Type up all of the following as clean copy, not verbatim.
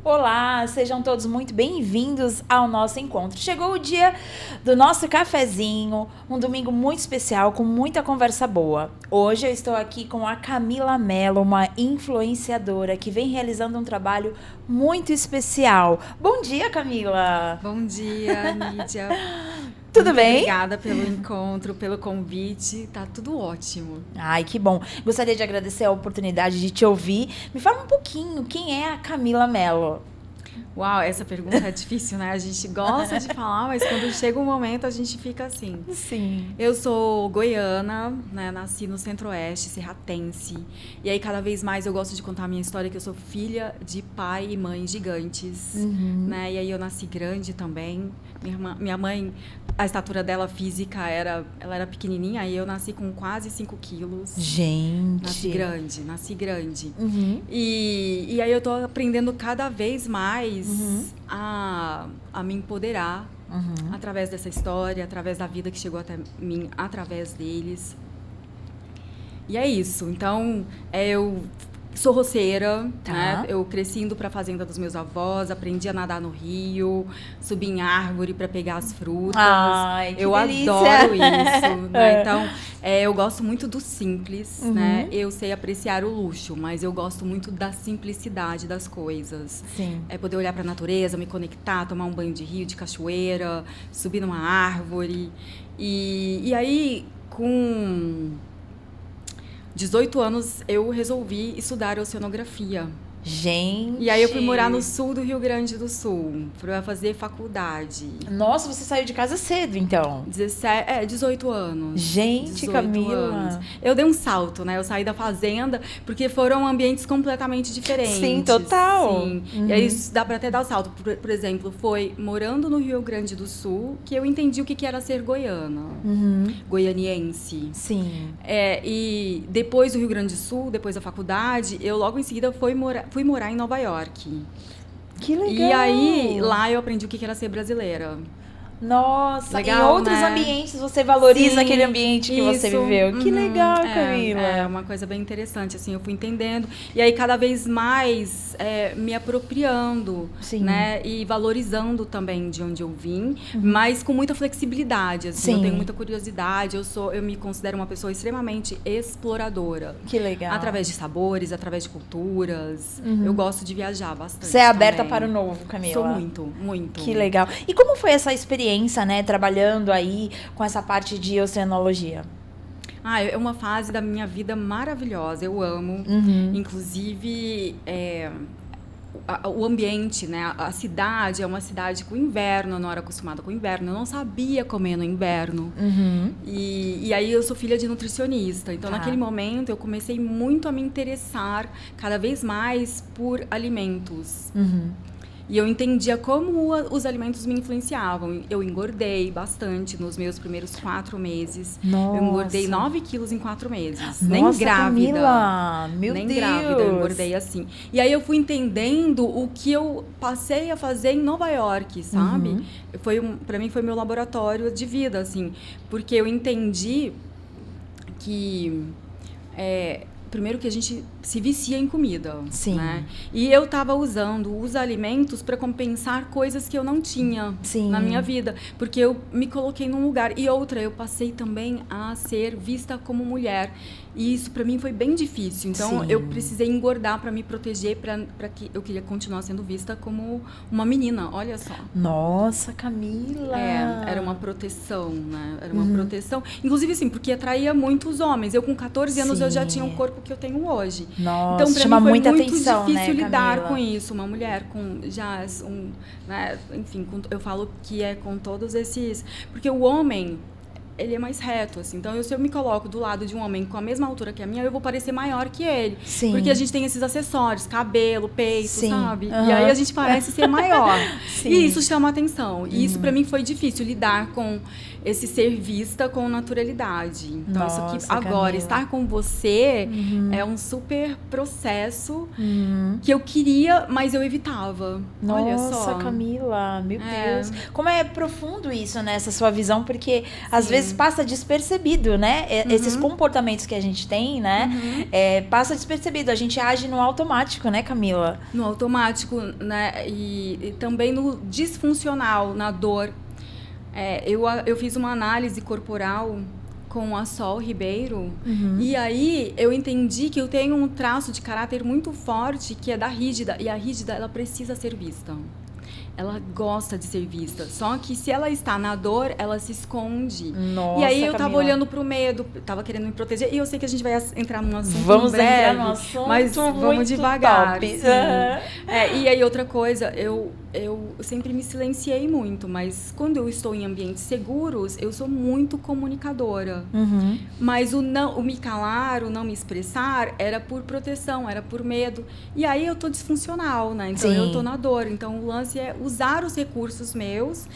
Olá, sejam todos muito bem-vindos ao nosso encontro. Chegou o dia do nosso cafezinho, um domingo muito especial, com muita conversa boa. Hoje eu estou aqui com a Camila Mello, uma influenciadora que vem realizando um trabalho muito especial. Bom dia, Camila! Bom dia, Nídia. Tudo bem? Obrigada pelo encontro, pelo convite. Tá tudo ótimo. Ai, que bom. Gostaria de agradecer a oportunidade de te ouvir. Me fala um pouquinho, quem é a Camila Mello? Uau, essa pergunta é difícil, né? A gente gosta de falar, mas quando chega um momento a gente fica assim. Sim. Eu sou goiana, né? Nasci no Centro-Oeste, serratense. E aí, cada vez mais eu gosto de contar a minha história, que eu sou filha de pai e mãe gigantes, né? E aí eu nasci grande também. Minha mãe, a estatura dela física ela era pequenininha, aí eu nasci com quase 5 quilos. Gente. Nasci grande. E aí eu tô aprendendo cada vez mais a me empoderar através dessa história, através da vida que chegou até mim, através deles. E é isso. Então, eu sou roceira, né? Eu cresci indo para a fazenda dos meus avós, aprendi a nadar no rio, subi em árvore para pegar as frutas. Ai, que eu delícia. adoro isso, né? Então, eu gosto muito do simples, né? Eu sei apreciar o luxo, mas eu gosto muito da simplicidade das coisas. Sim. É poder olhar para a natureza, me conectar, tomar um banho de rio, de cachoeira, subir numa árvore. E aí, com 18 anos, eu resolvi estudar oceanografia. Gente. E aí eu fui morar no sul do Rio Grande do Sul, para fazer faculdade. Nossa, você saiu de casa cedo, então. 18 anos. Gente, 18 Camila. anos. Eu dei um salto, né? Eu saí da fazenda, porque foram ambientes completamente diferentes. Sim, total. Sim. E aí dá para até dar o salto. Por exemplo, foi morando no Rio Grande do Sul que eu entendi o que era ser goiana. Goianiense. Sim. E depois do Rio Grande do Sul, depois da faculdade, eu logo em seguida fui morar em Nova York. Que legal. E aí, lá eu aprendi o que era ser brasileira. Nossa, legal, em outros ambientes você valoriza aquele ambiente que você viveu. Que legal, Camila. É uma coisa bem interessante, assim, eu fui entendendo. E aí, cada vez mais me apropriando, né? E valorizando também de onde eu vim, mas com muita flexibilidade, assim. Eu tenho muita curiosidade, eu me considero uma pessoa extremamente exploradora. Que legal. Através de sabores, através de culturas. Eu gosto de viajar bastante. Você é aberta também para o novo, Camila? Sou muito, muito. Que legal. E como foi essa experiência, né, trabalhando aí com essa parte de oceanologia? É uma fase da minha vida maravilhosa, eu amo. Inclusive, o ambiente, né? A cidade é uma cidade com inverno, eu não era acostumada com inverno, eu não sabia comer no inverno. E aí eu sou filha de nutricionista, então naquele momento eu comecei muito a me interessar cada vez mais por alimentos. E eu entendia como os alimentos me influenciavam. Eu engordei bastante nos meus primeiros 4 meses. Nossa. Eu engordei 9 quilos em 4 meses. Nossa, nem grávida. Camila. Meu nem Deus. grávida, eu engordei assim. E aí eu fui entendendo o que eu passei a fazer em Nova York, sabe? Pra mim foi meu laboratório de vida, assim. Porque eu entendi que primeiro que a gente se vicia em comida, né? E eu estava usando os alimentos para compensar coisas que eu não tinha na minha vida, porque eu me coloquei num lugar. E outra, eu passei também a ser vista como mulher. E isso para mim foi bem difícil. Então eu precisei engordar para me proteger, para que eu queria continuar sendo vista como uma menina. Olha só. Nossa, Camila. Era uma proteção, né? Era uma proteção. Inclusive, assim, porque atraía muitos homens. Eu com 14 anos eu já tinha o corpo que eu tenho hoje. Nossa, então, chama mim foi muita muito atenção, difícil né, lidar Camila? com isso. Uma mulher com já né? Enfim, eu falo que é com todos esses, porque o homem, ele é mais reto, assim. Então, se eu me coloco do lado de um homem com a mesma altura que a minha, eu vou parecer maior que ele. Porque a gente tem esses acessórios, cabelo, peito, sabe? E aí a gente parece ser maior. E isso chama atenção. E isso pra mim foi difícil, lidar com esse ser vista com naturalidade. Então, Nossa, isso aqui agora, estar com você é um super processo que eu queria, mas eu evitava. Olha só. Nossa, Camila, meu Deus. Como é profundo isso, né? Essa sua visão, porque às vezes vezes passa despercebido, né? Esses comportamentos que a gente tem, né? Passa despercebido. A gente age no automático, né, Camila? No automático, né? E também no disfuncional, na dor. Eu fiz uma análise corporal com a Sol Ribeiro, e aí eu entendi que eu tenho um traço de caráter muito forte, que é da rígida, e a rígida, ela precisa ser vista. Ela gosta de ser vista. Só que se ela está na dor, ela se esconde. Nossa, e aí eu tava Camila. olhando pro medo, tava querendo me proteger. E eu sei que a gente vai entrar num assunto Vamos em breve, entrar num assunto mas muito vamos devagar. top. Sim. E aí outra coisa, eu sempre me silenciei muito, mas quando eu estou em ambientes seguros, eu sou muito comunicadora. Mas o me calar, o não me expressar, era por proteção, era por medo. E aí eu tô disfuncional, né? Então eu tô na dor. Então o lance é usar os recursos meus,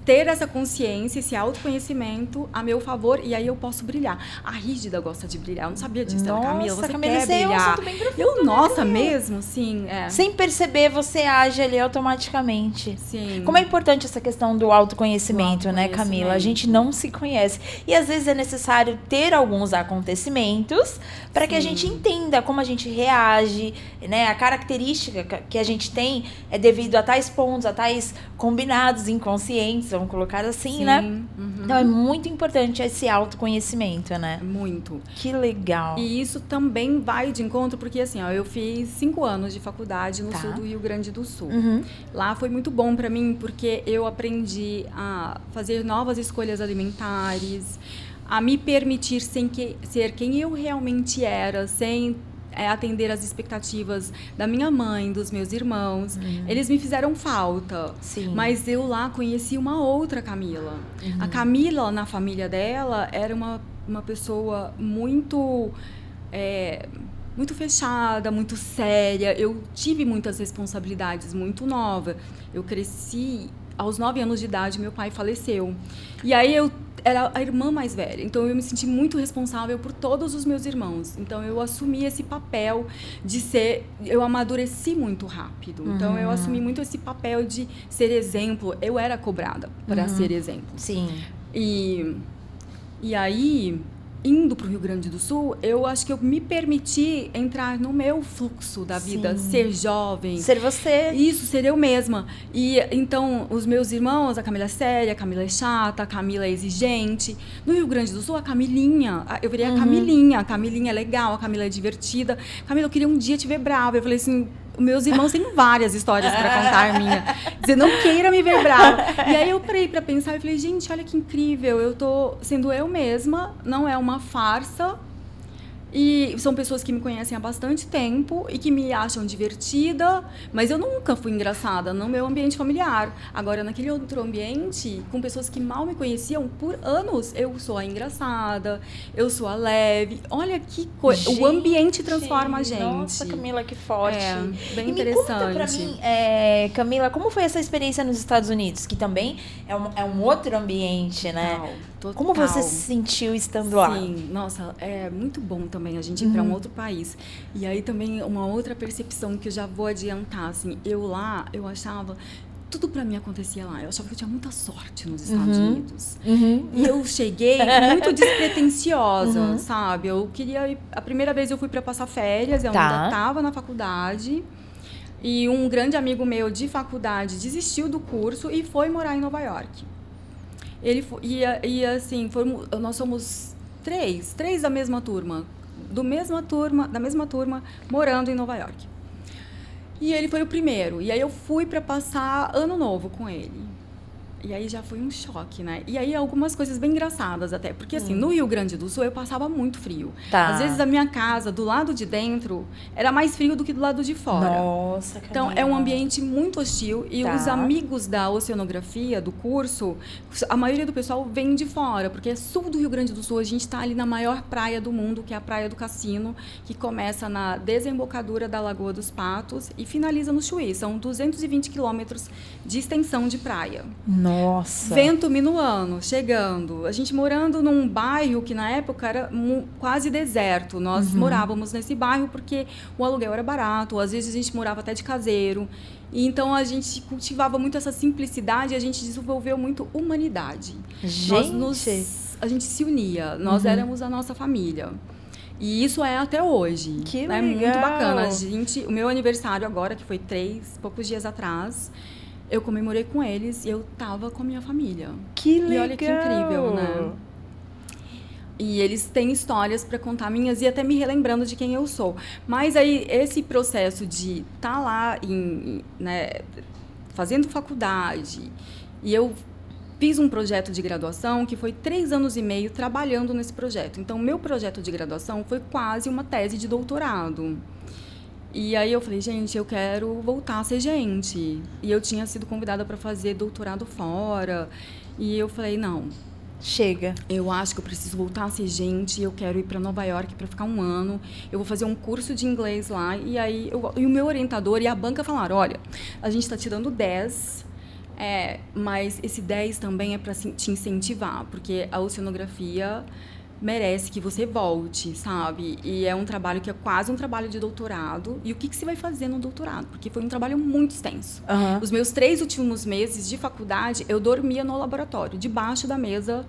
ter essa consciência, esse autoconhecimento a meu favor, e aí eu posso brilhar. A rígida gosta de brilhar. Eu não sabia disso, Camila. Você Camila, quer brilhar. É um assunto bem profundo, nossa, né, mesmo? Sim. Sem perceber, você age ali automaticamente. Sim. Como é importante essa questão do autoconhecimento, né, Camila? A gente não se conhece. E às vezes é necessário ter alguns acontecimentos para que a gente entenda como a gente reage, né? A característica que a gente tem é devido a tais pontos, a tais combinados inconscientes, vamos colocar assim, né? Então é muito importante esse autoconhecimento, né? Muito. Que legal. E isso também vai de encontro, porque assim, ó, eu fiz 5 anos de faculdade no sul do Rio Grande do Sul. Lá foi muito bom para mim, porque eu aprendi a fazer novas escolhas alimentares, a me permitir ser quem eu realmente era, sem atender às expectativas da minha mãe, dos meus irmãos. Eles me fizeram falta. Mas eu lá conheci uma outra Camila. A Camila, na família dela, era uma pessoa muito fechada, muito séria. Eu tive muitas responsabilidades muito nova. Eu cresci aos 9 anos de idade, meu pai faleceu. E aí eu era a irmã mais velha, então eu me senti muito responsável por todos os meus irmãos. Então eu assumi esse papel de ser, eu amadureci muito rápido. Então eu assumi muito esse papel de ser exemplo. Eu era cobrada para ser exemplo. E aí, indo para o Rio Grande do Sul, eu acho que eu me permiti entrar no meu fluxo da vida, ser jovem. Ser você. Isso, ser eu mesma. E então, os meus irmãos, a Camila é séria, a Camila é chata, a Camila é exigente. No Rio Grande do Sul, a Camilinha, eu virei a Camilinha é legal, a Camila é divertida. Camila, eu queria um dia te ver brava. Eu falei assim, meus irmãos têm várias histórias para contar minha. Dizer, não queira me ver brava. E aí eu parei para pensar e falei, gente, olha que incrível. Eu tô sendo eu mesma, não é uma farsa. E são pessoas que me conhecem há bastante tempo e que me acham divertida, mas eu nunca fui engraçada no meu ambiente familiar. Agora, naquele outro ambiente, com pessoas que mal me conheciam por anos, eu sou a engraçada, eu sou a leve. Olha que coisa. O ambiente transforma a gente. Nossa, Camila, que forte. Bem Me interessante. conta pra mim, Camila, como foi essa experiência nos Estados Unidos? Que também é um outro ambiente, né? Total. Como você se sentiu estando lá? Sim, nossa, é muito bom também a gente ir para um outro país. E aí também uma outra percepção que eu já vou adiantar, assim, eu achava tudo para mim acontecia lá. Eu achava que eu tinha muita sorte nos Estados Unidos. E eu cheguei muito despretensiosa, sabe? Eu queria ir, a primeira vez eu fui para passar férias, eu ainda estava na faculdade. E um grande amigo meu de faculdade desistiu do curso e foi morar em Nova York. Ele foi, assim, nós somos três da mesma turma, da mesma turma, morando em Nova York. E ele foi o primeiro. E aí eu fui para passar ano novo com ele. E aí já foi um choque, né? E aí algumas coisas bem engraçadas até. Porque assim, no Rio Grande do Sul eu passava muito frio. Às vezes a minha casa, do lado de dentro, era mais frio do que do lado de fora. Nossa, Camila. Então é um ambiente muito hostil. E os amigos da oceanografia, do curso, a maioria do pessoal vem de fora. Porque é sul do Rio Grande do Sul. A gente está ali na maior praia do mundo, que é a Praia do Cassino, que começa na desembocadura da Lagoa dos Patos e finaliza no Chuí. São 220 quilômetros de extensão de praia. Nossa. Vento minuano, chegando. A gente morando num bairro que na época era quase deserto. Nós morávamos nesse bairro porque o aluguel era barato. Às vezes a gente morava até de caseiro. E então a gente cultivava muito essa simplicidade e a gente desenvolveu muito humanidade. Gente. Nós nos a gente se unia. Nós éramos a nossa família. E isso é até hoje. Que é legal. muito bacana. O meu aniversário agora, que foi poucos dias atrás, eu comemorei com eles e eu tava com a minha família. Que legal. E olha que incrível, né? E eles têm histórias para contar minhas e até me relembrando de quem eu sou. Mas aí, esse processo de estar lá, né, fazendo faculdade, e eu fiz um projeto de graduação que foi 3 anos e meio trabalhando nesse projeto. Então, meu projeto de graduação foi quase uma tese de doutorado. E aí eu falei, gente, eu quero voltar a ser gente. E eu tinha sido convidada para fazer doutorado fora. E eu falei, não... Chega. Eu acho que eu preciso voltar a ser gente. Eu quero ir para Nova York para ficar 1 ano. Eu vou fazer um curso de inglês lá. E aí e o meu orientador e a banca falaram, olha, a gente está te dando 10, mas esse 10 também é para te incentivar, porque a oceanografia merece que você volte, sabe? E é um trabalho que é quase um trabalho de doutorado. E o que você vai fazer no doutorado? Porque foi um trabalho muito extenso. Os meus 3 últimos meses de faculdade, eu dormia no laboratório, debaixo da mesa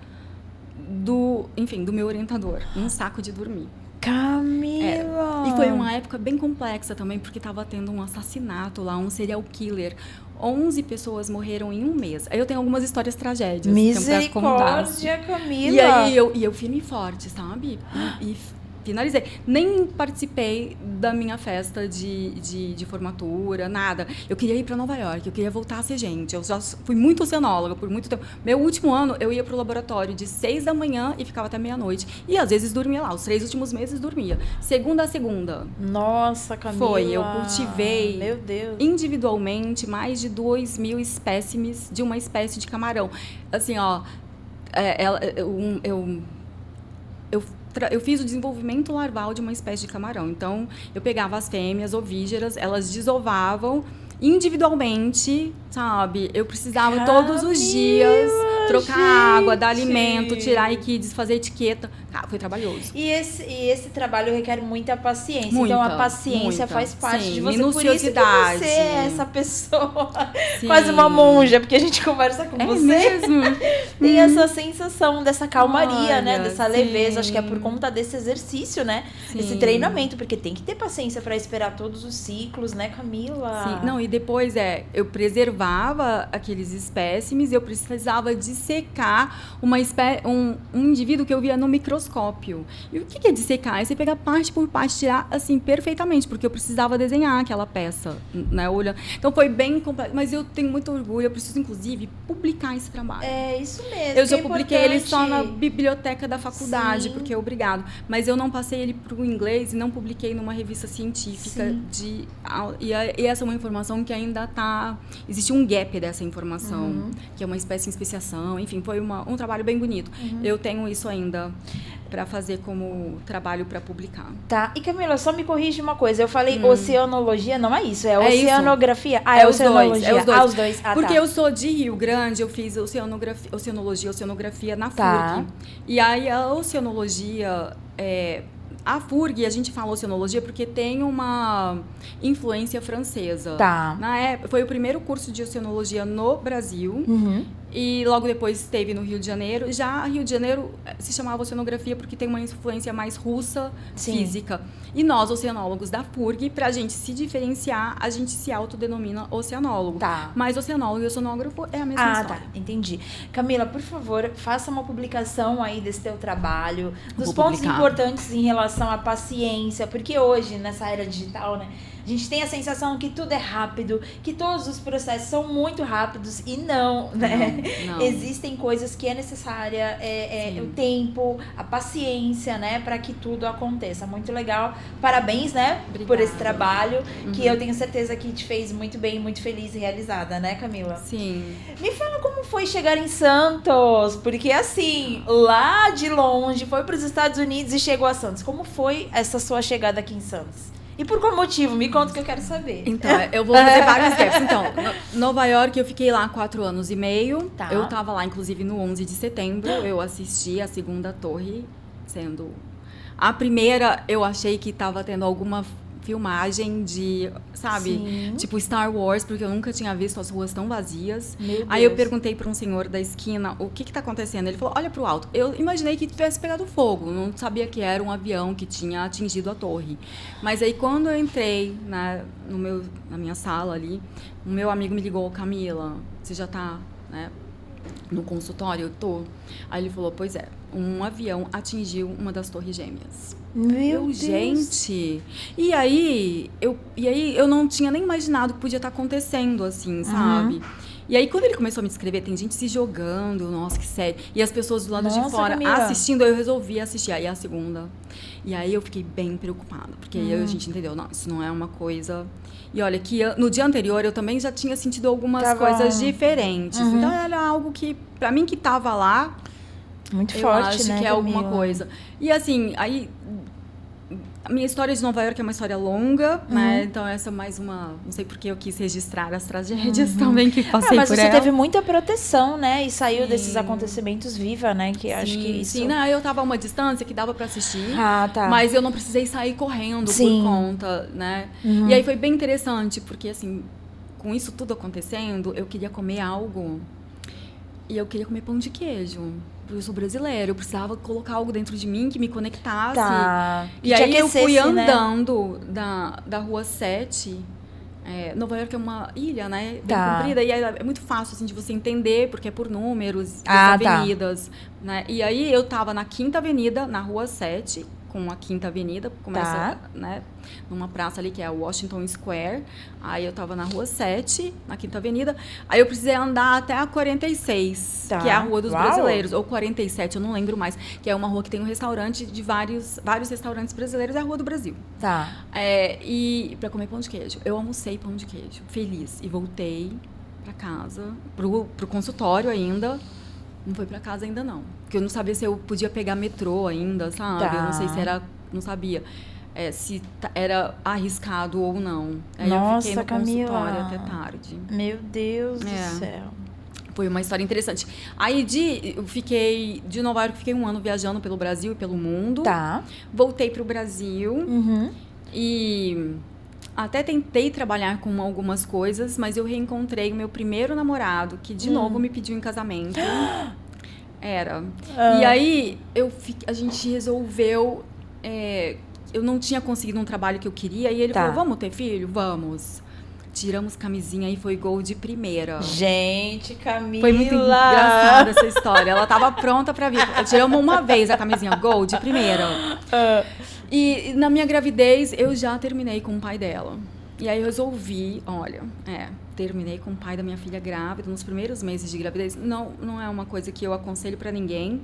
do meu orientador, um saco de dormir. Camila! E foi uma época bem complexa também, porque estava tendo um assassinato lá, um serial killer. 11 pessoas morreram em 1 mês. Aí eu tenho algumas histórias tragédias. Misericórdia, Camila! E aí eu firme e forte, sabe? E finalizei. Nem participei da minha festa de formatura, nada. Eu queria ir para Nova York, eu queria voltar a ser gente. Eu já fui muito oceanóloga por muito tempo. Meu último ano, eu ia para o laboratório de 6 da manhã e ficava até meia-noite. E às vezes dormia lá. Os 3 últimos meses dormia. Segunda a segunda. Nossa, Camila! Eu cultivei, meu Deus, individualmente, mais de 2.000 espécimes de uma espécie de camarão. Assim, ó, eu fiz o desenvolvimento larval de uma espécie de camarão. Então, eu pegava as fêmeas ovígeras, elas desovavam individualmente, sabe? Eu precisava todos os dias trocar água, dar alimento, tirar equides, fazer etiqueta. Foi trabalhoso. E esse trabalho requer muita paciência. Muita, então, a paciência faz parte sim, de você. minuciosidade. Por isso que você é essa pessoa, quase uma monja, porque a gente conversa com você. Mesmo? Tem essa sensação dessa calmaria, Olha, né? Dessa leveza. sim. Acho que é por conta desse exercício, né? Sim. Esse treinamento, porque tem que ter paciência para esperar todos os ciclos, né, Camila? Sim. Não, e depois eu preservava aqueles espécimes, eu precisava dissecar um indivíduo que eu via no microscópio. E o que é dissecar? É você pegar parte por parte, tirar assim perfeitamente, porque eu precisava desenhar aquela peça, né? Então foi bem complexo, mas eu tenho muito orgulho, eu preciso inclusive publicar esse trabalho. É isso mesmo. Eu já publiquei ele só na biblioteca da faculdade, Sim. porque é obrigado. Mas eu não passei ele para o inglês e não publiquei numa revista científica. E essa é uma informação que ainda existe um gap dessa informação, que é uma espécie em especiação. Enfim, foi um trabalho bem bonito. Eu tenho isso ainda para fazer como trabalho para publicar. Tá. E Camila, só me corrige uma coisa. Eu falei oceanologia, não é isso? É oceanografia? Isso. Oceanologia. Os dois. Porque eu sou de Rio Grande, eu fiz oceanografia na FURG. E aí a oceanologia... A FURG, a gente fala oceanologia porque tem uma influência francesa. Tá. Na época, foi o primeiro curso de oceanologia no Brasil. E logo depois esteve no Rio de Janeiro. Já Rio de Janeiro se chamava oceanografia porque tem uma influência mais russa, física. E nós, oceanólogos da FURG, para a gente se diferenciar, a gente se autodenomina oceanólogo. Tá. Mas oceanólogo e oceanógrafo é a mesma história. Tá. Entendi. Camila, por favor, faça uma publicação aí desse teu trabalho, dos pontos importantes em relação à paciência, porque hoje, nessa era digital, né, a gente tem a sensação que tudo é rápido, que todos os processos são muito rápidos e não, né? Não. Existem coisas que é necessária, o tempo, a paciência, né, para que tudo aconteça. Muito legal. Parabéns, né, por esse trabalho, que eu tenho certeza que te fez muito bem, muito feliz e realizada, né, Camila? Sim. Me fala como foi chegar em Santos, porque assim, lá de longe, foi para os Estados Unidos e chegou a Santos. Como foi essa sua chegada aqui em Santos? E por qual motivo? Me conta que eu quero saber. Então, eu vou fazer vários gaps. Então, Nova York, eu fiquei lá 4 anos e meio. Tá. Eu estava lá, inclusive, no 11 de setembro. Eu assisti a segunda torre, sendo... A primeira, eu achei que estava tendo alguma filmagem de, sabe, Sim. tipo Star Wars, porque eu nunca tinha visto as ruas tão vazias. Meu Aí eu Deus. perguntei para um senhor da esquina o que tá acontecendo. Ele falou, olha pro alto. Eu imaginei que tivesse pegado fogo, não sabia que era um avião que tinha atingido a torre. Mas aí quando eu entrei na minha sala ali, o meu amigo me ligou, Camila, você já tá, né, no consultório? Eu tô. Aí ele falou, pois é, um avião atingiu uma das torres gêmeas. Meu Deus. Gente, e aí eu não tinha nem imaginado que podia estar acontecendo, assim, sabe? E aí, quando ele começou a me descrever, tem gente se jogando, nossa, que sério. E as pessoas do lado de Nossa, fora Camila. assistindo, eu resolvi assistir. Aí a segunda. E aí eu fiquei bem preocupada, porque aí a gente entendeu, não, isso não é uma coisa... E olha, que no dia anterior eu também já tinha sentido algumas coisas diferentes. Então era algo que, pra mim que tava lá, Muito eu forte, acho né, que é alguma Camila? coisa. E assim, aí... A minha história de Nova York é uma história longa, né? Então essa é mais uma... Não sei porque eu quis registrar as tragédias também que passei Mas por você ela. teve muita proteção, né? E saiu Sim. desses acontecimentos viva, né? Que acho que isso... Sim, não, eu tava a uma distância que dava pra assistir. Ah, tá. Mas eu não precisei sair correndo Sim. por conta, né? E aí foi bem interessante, porque assim, com isso tudo acontecendo, eu queria comer algo. E eu queria comer pão de queijo. Porque eu sou brasileira, eu precisava colocar algo dentro de mim que me conectasse. Tá. E Que te aí eu fui aquecesse, né? andando da Rua 7. Nova York é uma ilha, né? Bem Tá. comprida. E aí é muito fácil, assim, de você entender, porque é por números, Ah, as tá. avenidas. Né? E aí eu tava na Quinta Avenida, na Rua 7, com a Quinta Avenida. Começa, Tá. né? Numa praça ali, que é a Washington Square. Aí eu tava na Rua 7, na Quinta Avenida. Aí eu precisei andar até a 46, Tá. que é a Rua dos Uau. Brasileiros. Ou 47, eu não lembro mais. Que é uma rua que tem um restaurante de vários restaurantes brasileiros. É a Rua do Brasil. Tá. E pra comer pão de queijo. Eu almocei pão de queijo, feliz. E voltei pra casa, pro consultório ainda. Não foi pra casa ainda, não. Porque eu não sabia se eu podia pegar metrô ainda, sabe? Tá. Eu não sei se era... Não sabia se era arriscado ou não. Aí Nossa, eu fiquei no Camila. consultório até tarde. Meu Deus do É. céu. Foi uma história interessante. Aí eu fiquei... De Nova York, fiquei um ano viajando pelo Brasil e pelo mundo. Tá. Voltei pro Brasil. Uhum. E até tentei trabalhar com algumas coisas, mas eu reencontrei o meu primeiro namorado, que de novo me pediu em casamento. Era. E aí a gente resolveu. Eu não tinha conseguido um trabalho que eu queria, e ele Tá. falou: vamos ter filho? Vamos. Tiramos camisinha e foi gol de primeira. Gente, Camila. Foi muito engraçada essa história. Ela tava pronta pra vir. Tiramos uma vez a camisinha, gol de primeira. E na minha gravidez, eu já terminei com o pai dela. E aí eu resolvi, olha, terminei com o pai da minha filha grávida nos primeiros meses de gravidez. Não é uma coisa que eu aconselho pra ninguém.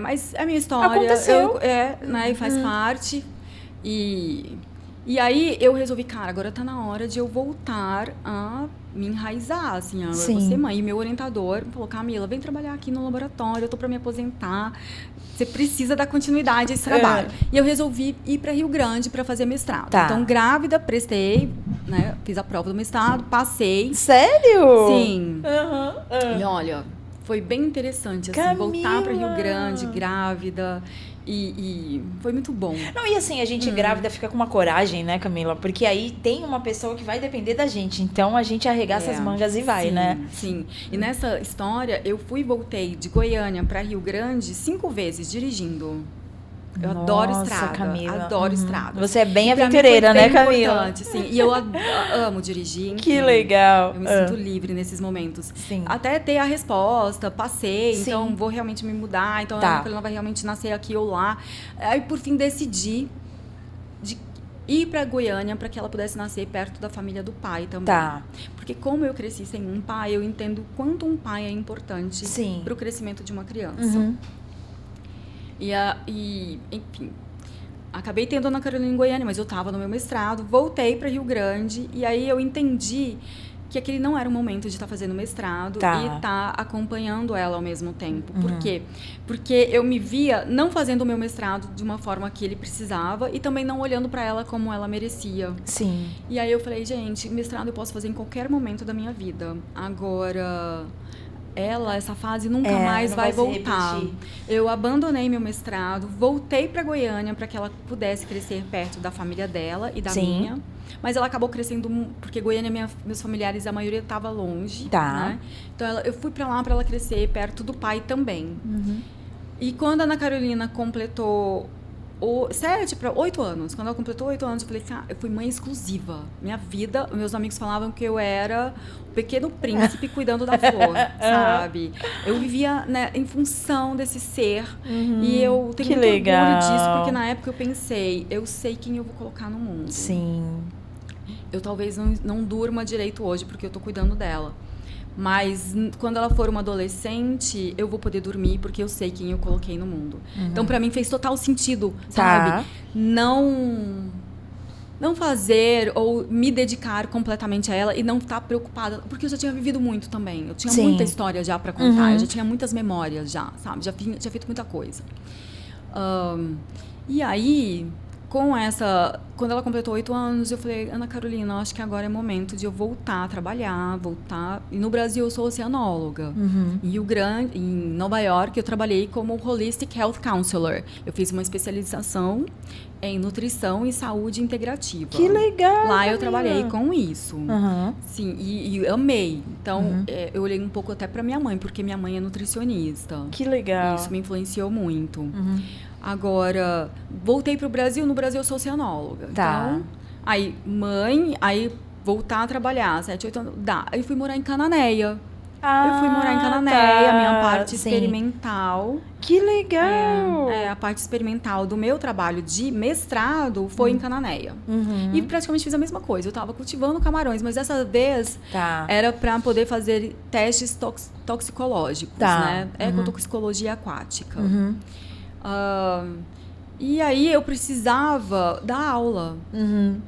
Mas é a minha história. Aconteceu. Né, e faz parte. E aí eu resolvi, cara, agora tá na hora de eu voltar a me enraizar, assim, a Sim. ser mãe. E meu orientador falou, Camila, vem trabalhar aqui no laboratório, eu tô pra me aposentar, você precisa dar continuidade a esse trabalho. E eu resolvi ir pra Rio Grande pra fazer mestrado. Tá. Então, grávida, prestei, né, fiz a prova do mestrado, passei. Sério? Sim. Aham. E olha, foi bem interessante, assim, Camila! voltar pra Rio Grande, grávida, e foi muito bom. Não, e assim, a gente grávida fica com uma coragem, né, Camila? Porque aí tem uma pessoa que vai depender da gente. Então a gente arregaça as mangas e vai, sim, né? Sim. E nessa história, eu fui e voltei de Goiânia pra Rio Grande 5 vezes dirigindo. Eu adoro Nossa, estrada. Camila. Adoro estrada. Você é bem E pra mim aventureira, foi né, bem Camila? importante, sim. E eu amo dirigir. Que enfim. legal. Eu me sinto livre nesses momentos. Sim. Até ter a resposta, passei, Sim. então vou realmente me mudar, então Tá. a Carolina vai realmente nascer aqui ou lá. Aí, por fim, decidi de ir para Goiânia para que ela pudesse nascer perto da família do pai também. Tá. Porque como eu cresci sem um pai, eu entendo quanto um pai é importante Sim. para o crescimento de uma criança. Uhum. Enfim, acabei tendo Ana Carolina em Goiânia, mas eu estava no meu mestrado, voltei para Rio Grande e aí eu entendi que aquele não era o momento de estar fazendo mestrado Tá. e estar acompanhando ela ao mesmo tempo. Por quê? Porque eu me via não fazendo o meu mestrado de uma forma que ele precisava e também não olhando para ela como ela merecia. Sim. E aí eu falei, gente, mestrado eu posso fazer em qualquer momento da minha vida. Agora, essa fase nunca mais vai voltar. Eu abandonei meu mestrado, voltei para Goiânia para que ela pudesse crescer perto da família dela e da minha. Mas ela acabou crescendo, porque Goiânia, meus familiares, a maioria estava longe. Né? Então, eu fui para lá para ela crescer perto do pai também. E quando a Ana Carolina completou 7 para 8 anos, quando ela completou 8 anos, eu falei, cara, eu fui mãe exclusiva. Minha vida, meus amigos falavam que eu era o pequeno príncipe cuidando da flor, sabe? Eu vivia, né, em função desse ser. E eu tenho muito orgulho disso, porque na época eu pensei, eu sei quem eu vou colocar no mundo. Sim. Eu talvez não durma direito hoje, porque eu tô cuidando dela. Mas quando ela for uma adolescente, eu vou poder dormir porque eu sei quem eu coloquei no mundo. Então, pra mim, fez total sentido, sabe? Não fazer ou me dedicar completamente a ela e não estar preocupada. Porque eu já tinha vivido muito também. Eu tinha muita história já pra contar. Eu já tinha muitas memórias já, sabe? Já tinha feito muita coisa. E aí... Quando ela completou 8 anos, eu falei, Ana Carolina, acho que agora é momento de eu voltar a trabalhar, E no Brasil eu sou oceanóloga. Em Nova York eu trabalhei como Holistic Health Counselor. Eu fiz uma especialização em nutrição e saúde integrativa. Que legal! Lá eu trabalhei com isso. Sim, e amei. Então, eu olhei um pouco até para minha mãe, porque minha mãe é nutricionista. Que legal! Isso me influenciou muito. Agora, voltei pro Brasil. No Brasil eu sou oceanóloga. Então, aí voltar a trabalhar, 7, 8 anos, aí fui morar em Cananéia. Eu fui morar em Cananéia, a minha parte experimental. Que legal! A parte experimental do meu trabalho de mestrado foi em Cananéia. E praticamente fiz a mesma coisa. Eu estava cultivando camarões, mas dessa vez era para poder fazer testes toxicológicos, né? Ecotoxicologia aquática. E aí eu precisava dar aula.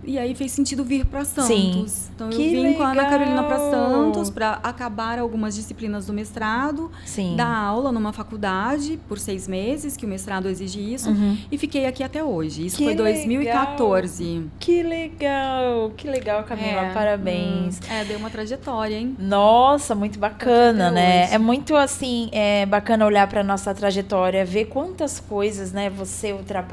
E aí fez sentido vir para Santos. Então eu vim com a Ana Carolina para Santos para acabar algumas disciplinas do mestrado, dar aula numa faculdade por 6 meses, que o mestrado exige isso, e fiquei aqui até hoje. Isso foi 2014. Que legal, Camila, parabéns. Deu uma trajetória, hein? Nossa, muito bacana, né? É muito assim, bacana olhar para nossa trajetória, ver quantas coisas, né, você ultrapassou,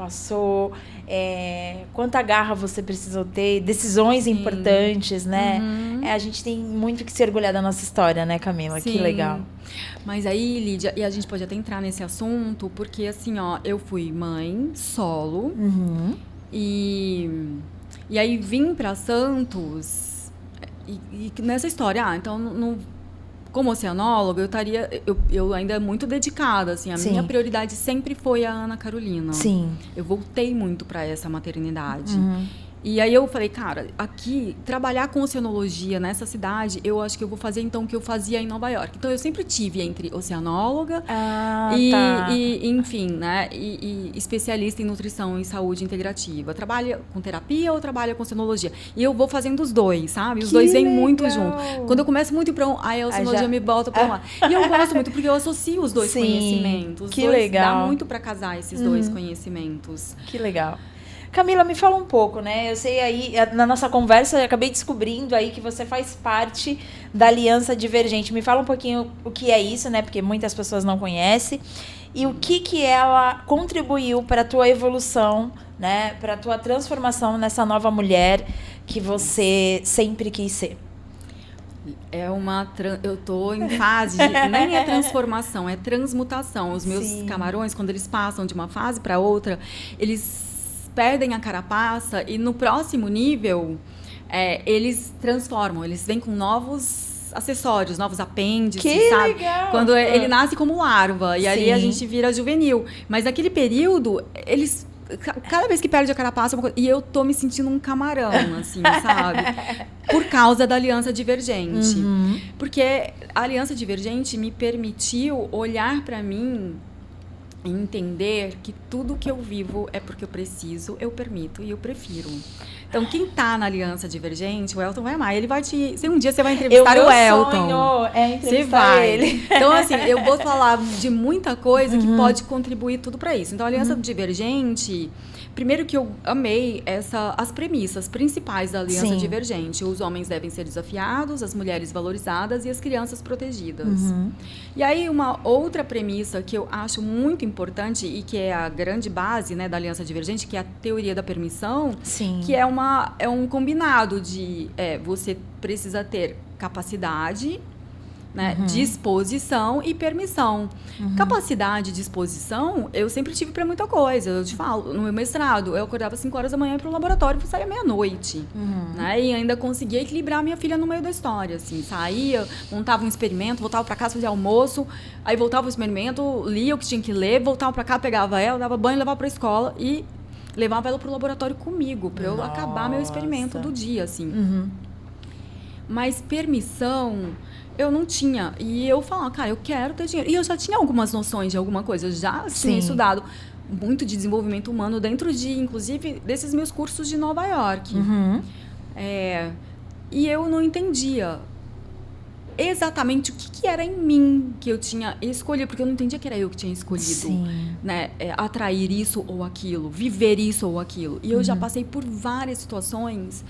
quanta garra você precisou ter, decisões importantes, né? A gente tem muito que se orgulhar da nossa história, né, Camila? Que legal. Mas aí, Lídia, e a gente pode até entrar nesse assunto, porque assim, eu fui mãe solo, e aí vim para Santos, e nessa história, então como oceanóloga, eu ainda muito dedicada, assim, a minha prioridade sempre foi a Ana Carolina. Eu voltei muito para essa maternidade. E aí eu falei, cara, aqui, trabalhar com oceanologia nessa cidade, eu acho que eu vou fazer, então, o que eu fazia em Nova York. Então, eu sempre tive entre oceanóloga e enfim, né, e especialista em nutrição e saúde integrativa. Trabalha com terapia ou trabalha com oceanologia? E eu vou fazendo os dois, sabe? Os dois vêm muito junto. Quando eu começo muito para aí a oceanologia me bota para lá. E eu gosto muito, porque eu associo os dois conhecimentos. Que legal. Dá muito para casar esses dois conhecimentos. Que legal. Camila, me fala um pouco, né? Eu sei aí, na nossa conversa, eu acabei descobrindo aí que você faz parte da Aliança Divergente. Me fala um pouquinho o que é isso, né? Porque muitas pessoas não conhecem. E o que ela contribuiu para a tua evolução, né? Para a tua transformação nessa nova mulher que você sempre quis ser. Eu tô em fase nem é transformação, é transmutação. Os meus camarões, quando eles passam de uma fase para outra, eles perdem a carapaça e no próximo nível eles transformam, eles vêm com novos acessórios, novos apêndices, sabe? Legal. Quando ele nasce como larva e ali a gente vira juvenil. Mas naquele período, eles... Cada vez que perde a carapaça, e eu tô me sentindo um camarão, assim, sabe? Por causa da Aliança Divergente. Porque a Aliança Divergente me permitiu olhar para mim entender que tudo que eu vivo é porque eu preciso, eu permito e eu prefiro. Então, quem tá na Aliança Divergente, o Elton vai amar. Ele vai te... Se um dia você vai entrevistar o Elton. Sonho é entrevistar você vai. ele. Então, assim, eu vou falar de muita coisa que pode contribuir tudo para isso. Então, a Aliança Divergente... Primeiro que eu amei as premissas principais da Aliança Divergente. Os homens devem ser desafiados, as mulheres valorizadas e as crianças protegidas. E aí, uma outra premissa que eu acho muito importante e que é a grande base, né, da Aliança Divergente, que é a teoria da permissão, que é um combinado de você precisa ter capacidade, né, disposição e permissão. Capacidade e disposição, eu sempre tive para muita coisa. Eu te falo, no meu mestrado, eu acordava às 5 horas da manhã para o laboratório e saía meia-noite. Né, e ainda conseguia equilibrar a minha filha no meio da história. Assim, saía, montava um experimento, voltava para casa, fazia almoço, aí voltava o experimento, lia o que tinha que ler, voltava para cá, pegava ela, dava banho, levava para a escola e levava ela para o laboratório comigo, para eu acabar meu experimento do dia. Assim. Mas permissão... eu não tinha. E eu falava, cara, eu quero ter dinheiro. E eu já tinha algumas noções de alguma coisa. Eu já tinha estudado muito de desenvolvimento humano dentro de, inclusive, desses meus cursos de Nova York. E eu não entendia exatamente o que era em mim que eu tinha escolhido. Porque eu não entendia que era eu que tinha escolhido. Né, atrair isso ou aquilo. Viver isso ou aquilo. E eu já passei por várias situações...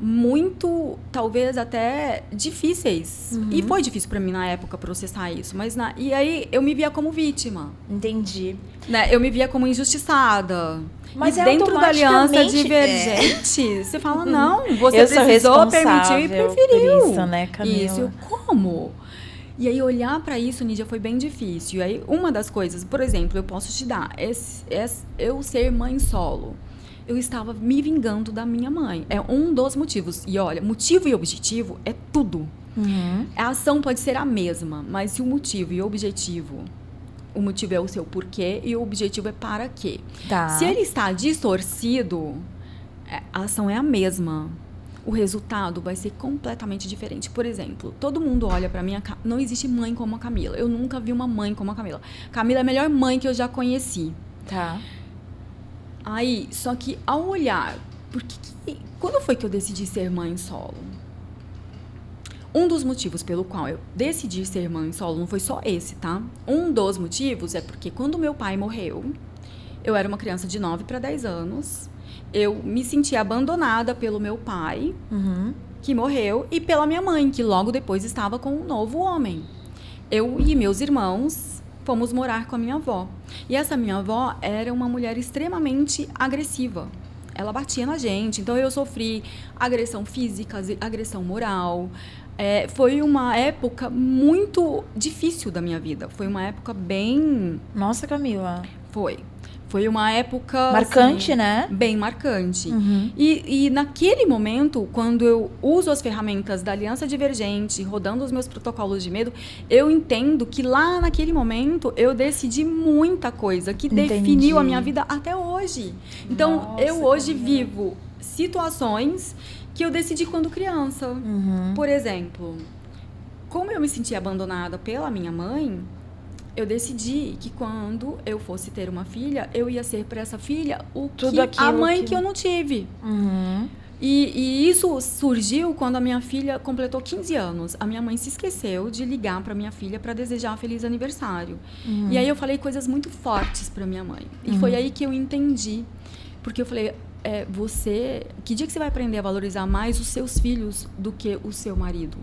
muito, talvez até difíceis. E foi difícil para mim na época processar isso. E aí eu me via como vítima. Entendi. Né? Eu me via como injustiçada. Mas e dentro da Aliança Divergente, você fala, não, você precisou, permitiu e preferiu. Por isso, né, Camila? Isso, como? E aí olhar para isso, Nídia, foi bem difícil. E aí uma das coisas, por exemplo, eu posso te dar, eu ser mãe solo. Eu estava me vingando da minha mãe. É um dos motivos. E olha, motivo e objetivo é tudo. A ação pode ser a mesma, mas se o motivo e o objetivo é o seu porquê e o objetivo é para quê. Se ele está distorcido, a ação é a mesma. O resultado vai ser completamente diferente. Por exemplo, todo mundo olha para mim, não existe mãe como a Camila. Eu nunca vi uma mãe como a Camila. Camila é a melhor mãe que eu já conheci. Aí, só que ao olhar, quando foi que eu decidi ser mãe solo? Um dos motivos pelo qual eu decidi ser mãe solo não foi só esse, tá? Um dos motivos é porque quando meu pai morreu, eu era uma criança de 9 para 10 anos, eu me senti abandonada pelo meu pai, que morreu, e pela minha mãe, que logo depois estava com um novo homem. Eu e meus irmãos fomos morar com a minha avó. E essa minha avó era uma mulher extremamente agressiva. Ela batia na gente, então eu sofri agressão física, agressão moral. Foi uma época muito difícil da minha vida. Foi uma época bem... Nossa, Camila. Foi uma época... marcante, assim, né? Bem marcante. E naquele momento, quando eu uso as ferramentas da Aliança Divergente, rodando os meus protocolos de medo, eu entendo que lá naquele momento eu decidi muita coisa que definiu a minha vida até hoje. Então, eu hoje vivo situações que eu decidi quando criança. Por exemplo, como eu me senti abandonada pela minha mãe... eu decidi que quando eu fosse ter uma filha, eu ia ser para essa filha a mãe que eu não tive. E isso surgiu quando a minha filha completou 15 anos. A minha mãe se esqueceu de ligar para minha filha para desejar um feliz aniversário. E aí eu falei coisas muito fortes para minha mãe. E foi aí que eu entendi. Porque eu falei, que dia que você vai aprender a valorizar mais os seus filhos do que o seu marido?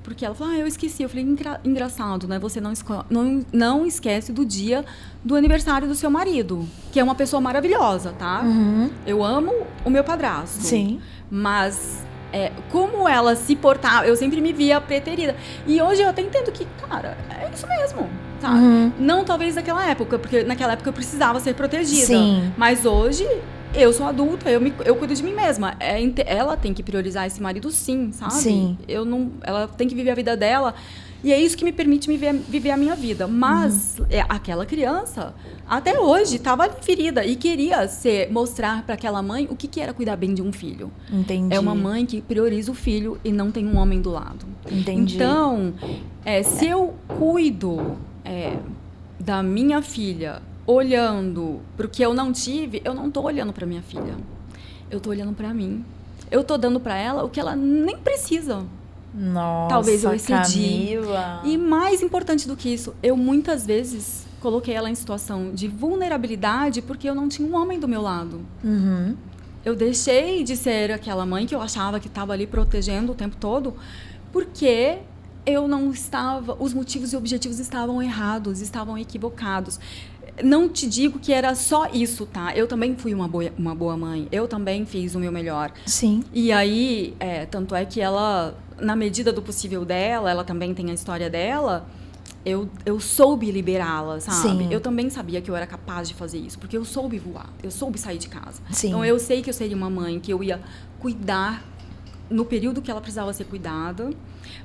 Porque ela falou, eu esqueci. Eu falei, engraçado, né? Você não esquece do dia do aniversário do seu marido, que é uma pessoa maravilhosa, tá? Eu amo o meu padrasto. Sim. Mas como ela se portava, eu sempre me via preterida. E hoje eu até entendo que, cara, é isso mesmo, tá? Não talvez naquela época, porque naquela época eu precisava ser protegida. Sim. Mas hoje... eu sou adulta, eu cuido de mim mesma. Ela tem que priorizar esse marido, sim, sabe? Sim. Ela tem que viver a vida dela. E é isso que me permite viver a minha vida. Mas aquela criança, até hoje, estava ali ferida. E queria mostrar para aquela mãe o que era cuidar bem de um filho. Entendi. É uma mãe que prioriza o filho e não tem um homem do lado. Entendi. Então, se eu cuido da minha filha... olhando pro que eu não tive, eu não tô olhando pra minha filha. Eu tô olhando pra mim. Eu tô dando pra ela o que ela nem precisa. Nossa, talvez eu excedi. Camila. E mais importante do que isso, eu muitas vezes coloquei ela em situação de vulnerabilidade porque eu não tinha um homem do meu lado. Uhum. Eu deixei de ser aquela mãe que eu achava que estava ali protegendo o tempo todo, porque eu não estava, os motivos e objetivos estavam errados, estavam equivocados. Não te digo que era só isso, tá? Eu também fui uma boa mãe, eu também fiz o meu melhor. Sim. E aí, tanto é que ela, na medida do possível dela, ela também tem a história dela, eu soube liberá-la, sabe? Sim. Eu também sabia que eu era capaz de fazer isso, porque eu soube voar, eu soube sair de casa. Sim. Então, eu sei que eu seria uma mãe, que eu ia cuidar no período que ela precisava ser cuidada,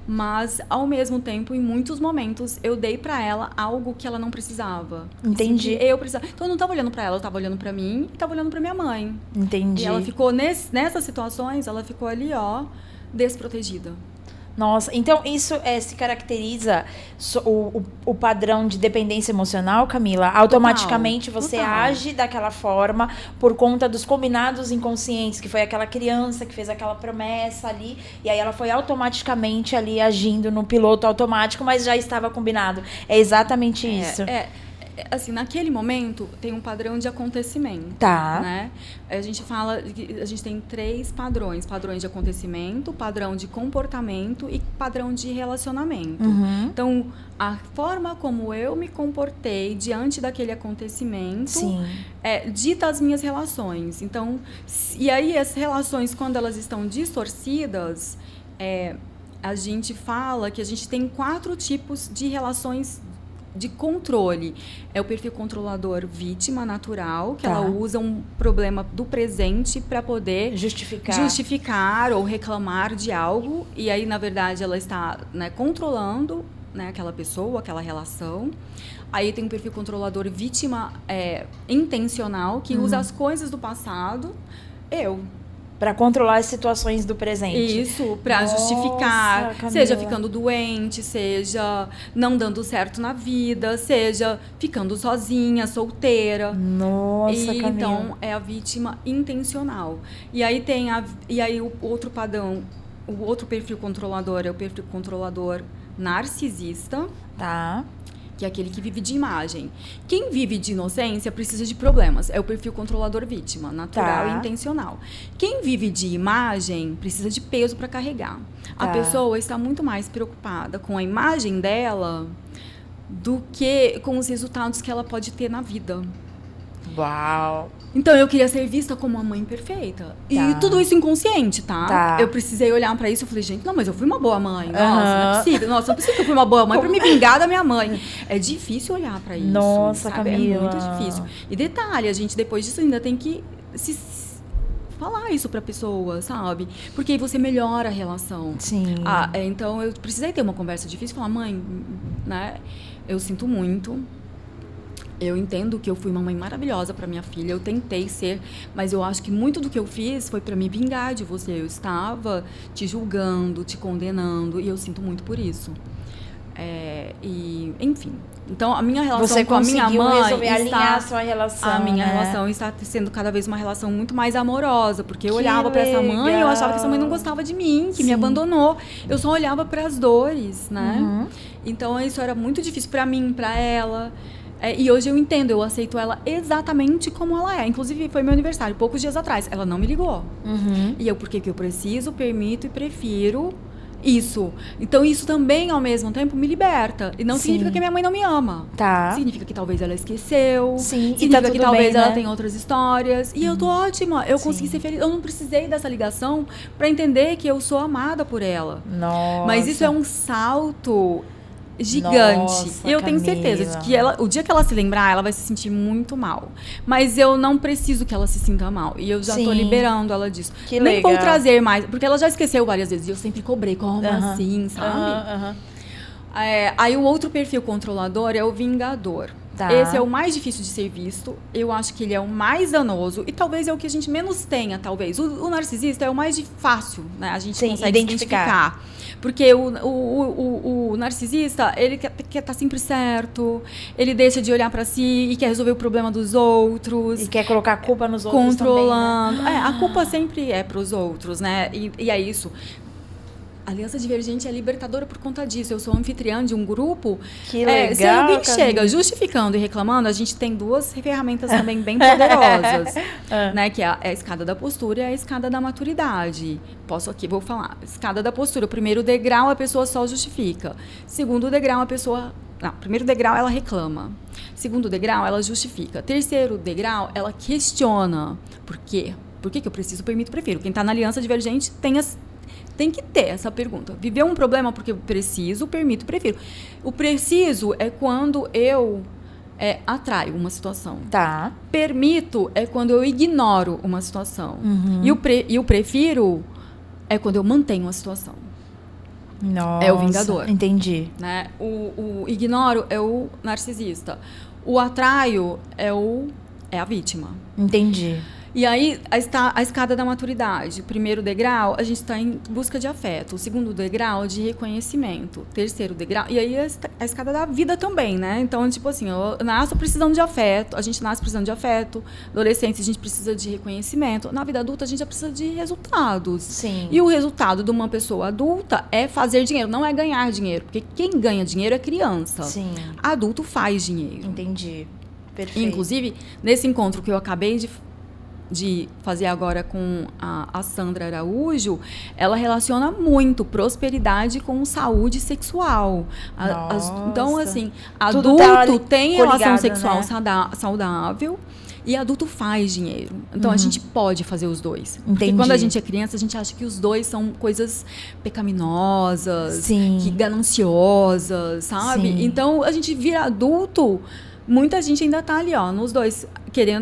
mas, ao mesmo tempo, em muitos momentos, eu dei pra ela algo que ela não precisava. Entendi. Assim, eu precisava. Então, eu não estava olhando pra ela, eu estava olhando pra mim e estava olhando pra minha mãe. Entendi. E ela ficou, nessas situações, ela ficou ali, ó, desprotegida. Nossa, então isso se caracteriza o padrão de dependência emocional, Camila? Automaticamente você age daquela forma por conta dos combinados inconscientes, que foi aquela criança que fez aquela promessa ali, e aí ela foi automaticamente ali agindo no piloto automático, mas já estava combinado. É exatamente isso. Assim, naquele momento, tem um padrão de acontecimento. Tá. Né? A gente fala, a gente tem 3 padrões. Padrões de acontecimento, padrão de comportamento e padrão de relacionamento. Uhum. Então, a forma como eu me comportei diante daquele acontecimento dita as minhas relações. Então, e aí as relações, quando elas estão distorcidas, a gente fala que a gente tem 4 tipos de relações de controle. É o perfil controlador vítima natural, que ela usa um problema do presente para poder justificar ou reclamar de algo, e aí, na verdade, ela está, né, controlando, né, aquela pessoa, aquela relação. Aí tem o perfil controlador vítima intencional, que usa as coisas do passado, para controlar as situações do presente. Isso, para justificar, Camila. Seja ficando doente, seja não dando certo na vida, seja ficando sozinha, solteira. Nossa, Camila. Então, é a vítima intencional. E aí o outro padrão, o outro perfil controlador é o perfil controlador narcisista. Tá. Que é aquele que vive de imagem. Quem vive de inocência precisa de problemas. É o perfil controlador vítima, natural e intencional. Quem vive de imagem precisa de peso para carregar. A pessoa está muito mais preocupada com a imagem dela do que com os resultados que ela pode ter na vida. Uau! Então, eu queria ser vista como uma mãe perfeita. E tudo isso inconsciente, tá? Eu precisei olhar pra isso e falei, gente, não, mas eu fui uma boa mãe. Nossa, não é possível. Nossa, não é possível que eu fui uma boa mãe pra me vingar da minha mãe. É difícil olhar pra isso. Nossa, sabe? Camila. É muito difícil. E detalhe, a gente depois disso ainda tem que falar isso pra pessoa, sabe? Porque aí você melhora a relação. Sim. Então, eu precisei ter uma conversa difícil e falar, mãe, né? Eu sinto muito. Eu entendo que eu fui uma mãe maravilhosa para minha filha, eu tentei ser, mas eu acho que muito do que eu fiz foi para me vingar de você. Eu estava te julgando, te condenando, e eu sinto muito por isso. Enfim. Então, a minha relação com a minha mãe alinhar a sua relação. A minha relação está sendo cada vez uma relação muito mais amorosa, porque eu olhava para essa mãe e eu achava que essa mãe não gostava de mim, que me abandonou. Eu só olhava para as dores, né? Uhum. Então, isso era muito difícil para mim, para ela. E hoje eu entendo, eu aceito ela exatamente como ela é. Inclusive, foi meu aniversário, poucos dias atrás. Ela não me ligou. Uhum. E eu, porque que eu preciso, permito e prefiro isso. Então, isso também, ao mesmo tempo, me liberta. E não significa que minha mãe não me ama. Tá. Significa que talvez ela esqueceu. Sim. Significa que talvez bem, ela né? tenha outras histórias. E eu tô ótima. Eu consegui ser feliz. Eu não precisei dessa ligação pra entender que eu sou amada por ela. Nossa. Mas isso é um salto gigante. Nossa, eu tenho certeza de que o dia que ela se lembrar, ela vai se sentir muito mal. Mas eu não preciso que ela se sinta mal. E eu já tô liberando ela disso. Que Nem legal. vou trazer mais, porque ela já esqueceu várias vezes. E eu sempre cobrei, como assim, sabe? Aí o outro perfil controlador é o vingador. Tá. Esse é o mais difícil de ser visto. Eu acho que ele é o mais danoso. E talvez é o que a gente menos tenha, talvez. O narcisista é o mais fácil, né? A gente consegue identificar. Porque o narcisista, ele quer estar sempre certo, ele deixa de olhar para si e quer resolver o problema dos outros. E quer colocar a culpa nos outros controlando. também, né? A culpa sempre é para os outros, né? E é isso. A Aliança Divergente é libertadora por conta disso. Eu sou anfitriã de um grupo. Que legal, se alguém Camila. chega justificando e reclamando, a gente tem duas ferramentas também bem poderosas, né? Que é a escada da postura e a escada da maturidade. Vou falar. Escada da postura. O primeiro degrau, a pessoa só justifica. Segundo degrau, a pessoa... Não, primeiro degrau, ela reclama. Segundo degrau, ela justifica. Terceiro degrau, ela questiona. Por quê? Por que eu preciso, permito, prefiro? Quem está na Aliança Divergente tem que ter essa pergunta. Viver um problema porque eu preciso, permito, prefiro. O preciso é quando eu atraio uma situação. Tá. Permito é quando eu ignoro uma situação. E o prefiro é quando eu mantenho a situação. Nossa, é o vingador. Entendi. Né? O ignoro é o narcisista. O atraio é a vítima. Entendi. E aí, a escada da maturidade. O primeiro degrau, a gente está em busca de afeto. O segundo degrau, de reconhecimento. O terceiro degrau... E aí, a escada da vida também, né? Então, tipo assim, eu nasço precisando de afeto. A gente nasce precisando de afeto. Adolescência, a gente precisa de reconhecimento. Na vida adulta, a gente já precisa de resultados. Sim. E o resultado de uma pessoa adulta é fazer dinheiro. Não é ganhar dinheiro. Porque quem ganha dinheiro é criança. Sim. Adulto faz dinheiro. Entendi. Perfeito. Inclusive, nesse encontro que eu acabei de fazer agora com a Sandra Araújo, ela relaciona muito prosperidade com saúde sexual. Então, assim, adulto tem relação sexual, né? Saudável e adulto faz dinheiro. Então, a gente pode fazer os dois. Entendi. Porque quando a gente é criança, a gente acha que os dois são coisas pecaminosas, Sim. que gananciosas, sabe? Sim. Então, a gente vira adulto... Muita gente ainda tá ali, ó, nos dois,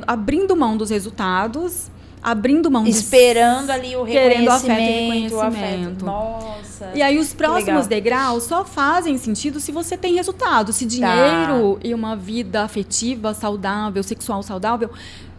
abrindo mão dos resultados, abrindo mão esperando ali o reconhecimento, querendo o afeto. Nossa. E aí os próximos degraus só fazem sentido se você tem resultado, se dinheiro e uma vida afetiva saudável, sexual saudável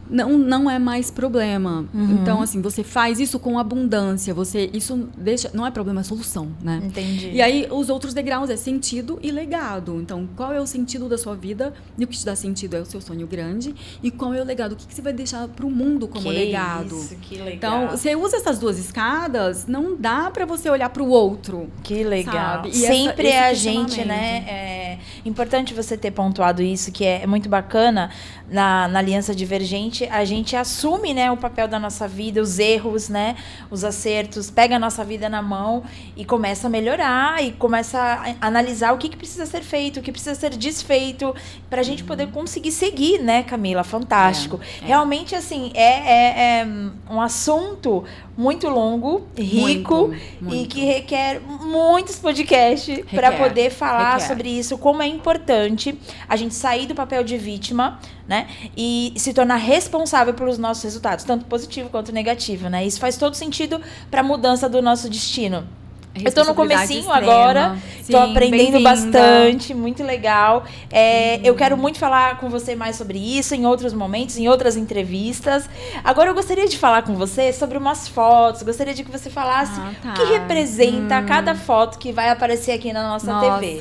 não é mais problema. Então, assim, você faz isso com abundância. Isso não é problema, é solução, né? Entendi. E aí, os outros degraus é sentido e legado. Então, qual é o sentido da sua vida? E o que te dá sentido é o seu sonho grande. E qual é o legado? O que você vai deixar pro mundo como legado? Isso, que legal. Então, você usa essas duas escadas, não dá pra você olhar pro outro. Que legal. Sabe? E sempre é a gente, né? É importante você ter pontuado isso, que é muito bacana na Aliança Divergente. A gente assume, né, o papel da nossa vida, os erros, né, os acertos, pega a nossa vida na mão e começa a melhorar e começa a analisar o que precisa ser feito, o que precisa ser desfeito, para a gente poder conseguir seguir, né, Camila? Fantástico. Realmente, assim, é um assunto muito longo, rico muito. E que requer muitos podcasts para poder falar sobre isso, como é importante a gente sair do papel de vítima, né, e se tornar responsável pelos nossos resultados, tanto positivo quanto negativo, né? Isso faz todo sentido para a mudança do nosso destino. Eu tô no comecinho extrema. Agora, sim, tô aprendendo bastante, muito legal. Eu quero muito falar com você mais sobre isso em outros momentos, em outras entrevistas. Agora eu gostaria de falar com você sobre umas fotos, gostaria de que você falasse o que representa cada foto que vai aparecer aqui na nossa TV.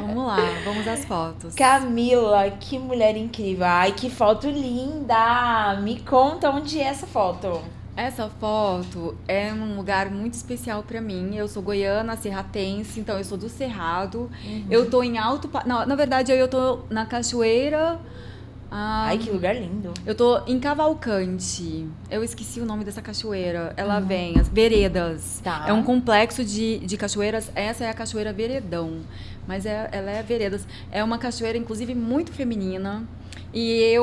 Vamos lá, vamos às fotos. Camila, que mulher incrível. Ai, que foto linda! Me conta onde é essa foto. Essa foto é um lugar muito especial pra mim. Eu sou goiana, serratense, então eu sou do Cerrado. Eu tô em Alto... Não, na verdade, eu tô na Cachoeira... Ai, que lugar lindo. Eu tô em Cavalcante. Eu esqueci o nome dessa cachoeira. Ela vem, as Veredas. Tá. É um complexo de cachoeiras. Essa é a Cachoeira Veredão. Mas ela é Veredas. É uma cachoeira, inclusive, muito feminina. E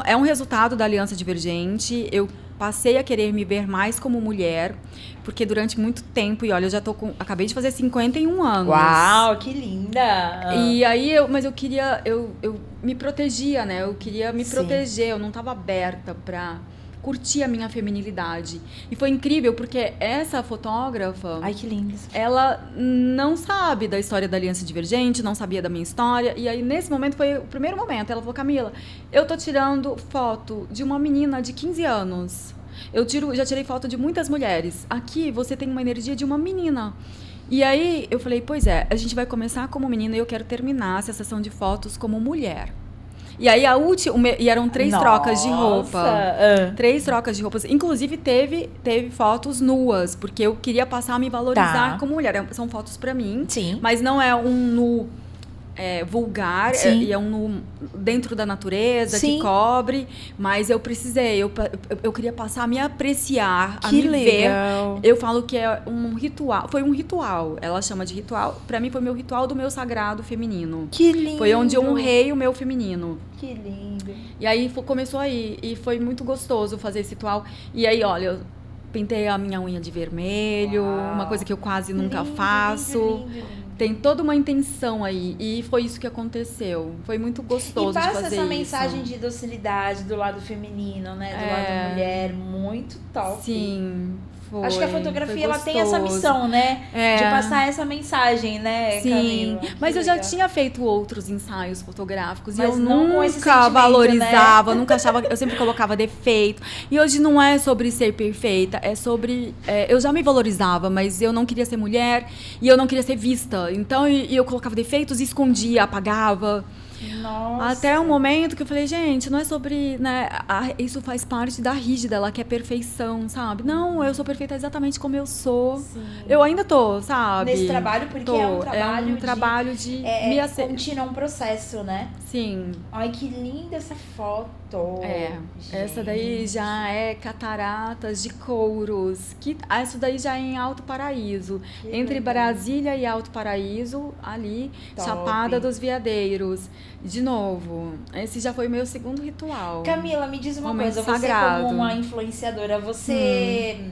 é um resultado da Aliança Divergente. Eu passei a querer me ver mais como mulher, porque durante muito tempo, e olha, eu já acabei de fazer 51 anos. Uau, que linda! E aí, mas eu queria, eu me protegia, né? Eu queria me proteger, eu não estava aberta para curtir a minha feminilidade. E foi incrível, porque essa fotógrafa... Ai, que linda. Ela não sabe da história da Aliança Divergente, não sabia da minha história. E aí, nesse momento, foi o primeiro momento. Ela falou, Camila, eu tô tirando foto de uma menina de 15 anos. Já tirei foto de muitas mulheres. Aqui você tem uma energia de uma menina. E aí eu falei, pois é, a gente vai começar como menina e eu quero terminar essa sessão de fotos como mulher. E aí e eram 3 trocas de roupa. 3 trocas de roupas. Inclusive teve fotos nuas, porque eu queria passar a me valorizar como mulher. São fotos pra mim. Sim. Mas não é um nu vulgar, e é um nu dentro da natureza, que cobre, mas eu precisei, eu queria passar a me apreciar, a me ver. Eu falo que é um ritual, foi um ritual, ela chama de ritual, pra mim foi meu ritual do meu sagrado feminino. Que lindo! Foi onde eu honrei o meu feminino. Que lindo! E aí começou aí, e foi muito gostoso fazer esse ritual. E aí, olha, eu pintei a minha unha de vermelho, uma coisa que eu quase nunca faço. Lindo. Tem toda uma intenção aí. E foi isso que aconteceu. Foi muito gostoso de fazer isso. E passa essa mensagem de docilidade do lado feminino, né? Do lado mulher. Muito top. Sim. Foi, acho que a fotografia ela tem essa missão, né? De passar essa mensagem, né, Sim, Camila? mas eu já tinha feito outros ensaios fotográficos mas e eu nunca valorizava, nunca achava, eu sempre colocava defeito. E hoje não é sobre ser perfeita, é sobre... eu já me valorizava, mas eu não queria ser mulher e eu não queria ser vista. Então eu colocava defeitos e escondia, apagava. Nossa. Até o momento que eu falei, gente, não é sobre, né, isso faz parte da rígida, ela quer perfeição, sabe? Não, eu sou perfeita exatamente como eu sou. Sim. Eu ainda tô, sabe? Nesse trabalho, porque é um trabalho de me aceitar. Contínua um processo, né? Sim. Ai, que linda essa foto. Essa daí já é Cataratas de Couros. Isso daí já é em Alto Paraíso. Entre Brasília e Alto Paraíso, ali, Chapada dos Veadeiros. De novo, esse já foi meu segundo ritual. Camila, me diz uma coisa, sagrado. Você como uma influenciadora, você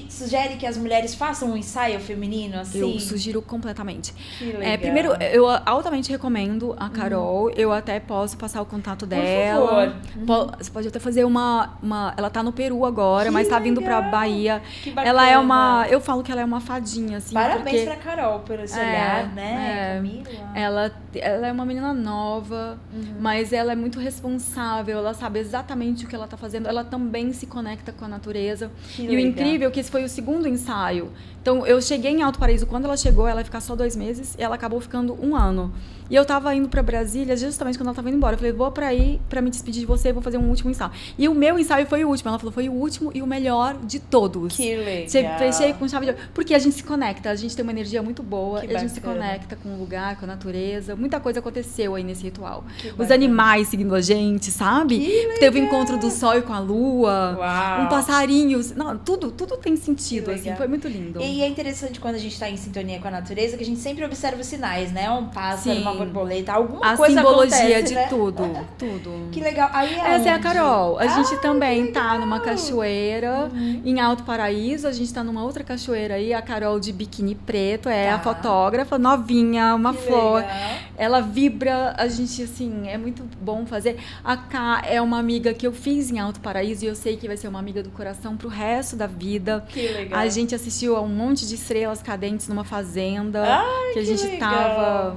sugere que as mulheres façam um ensaio feminino, assim? Eu sugiro completamente. Que legal. Primeiro, eu altamente recomendo a Carol. Eu até posso passar o contato dela. Por favor. Você pode até fazer ela tá no Peru agora, mas tá vindo pra Bahia. Que bacana. Ela é eu falo que ela é uma fadinha, assim. Parabéns pra Carol por esse olhar, né, Camila? Ela é uma menina nova, mas ela é muito responsável, ela sabe exatamente o que ela tá fazendo. Ela também se conecta com a natureza. Que e legal. O incrível é que esse foi o segundo ensaio. Então, eu cheguei em Alto Paraíso. Quando ela chegou, ela ia ficar só 2 meses. E ela acabou ficando 1 ano. E eu tava indo pra Brasília justamente quando ela tava indo embora. Eu falei, vou pra aí pra me despedir de você, vou fazer um último ensaio. E o meu ensaio foi o último. Ela falou, foi o último e o melhor de todos. Que legal. Fechei com chave de ouro. Porque a gente se conecta, a gente tem uma energia muito boa. Que a gente se bacana. conecta com o lugar, com a natureza. Muita coisa aconteceu aí nesse ritual. Que Os bacana. animais seguindo a gente, sabe? Que legal. Teve o encontro do sol e com a lua. Uau. Um passarinho. Não, tudo tem sentido, Que assim. legal. Foi muito lindo. E é interessante quando a gente tá em sintonia com a natureza, que a gente sempre observa os sinais, né? Um pássaro, Sim. uma borboleta, alguma A coisa simbologia acontece, de né? tudo. Que legal. Aí Essa é a onde? Carol. A gente também que tá legal. numa cachoeira em Alto Paraíso. A gente tá numa outra cachoeira aí. A Carol de biquíni preto é a fotógrafa, novinha, uma Que flor. legal. Ela vibra, a gente, assim, é muito bom fazer. A Ká é uma amiga que eu fiz em Alto Paraíso e eu sei que vai ser uma amiga do coração pro resto da vida. Que legal. A gente assistiu a um monte de estrelas cadentes numa fazenda. Ai, que a gente legal. tava.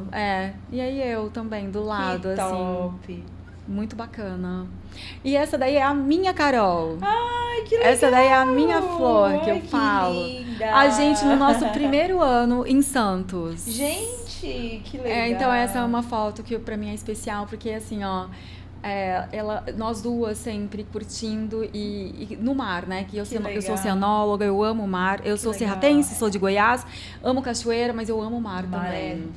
E aí eu também, do lado, Que assim. top. Muito bacana. E essa daí é a minha Carol. Ai, que legal. Essa daí é a minha flor que eu falo. Linda. A gente no nosso primeiro ano em Santos. Gente, que legal. Então essa é uma foto que pra mim é especial, porque assim, ó, nós duas sempre curtindo e no mar, né? Que eu sou legal. oceanóloga, eu amo o mar. Eu sou legal. serratense, sou de Goiás, amo cachoeira, mas eu amo o mar também.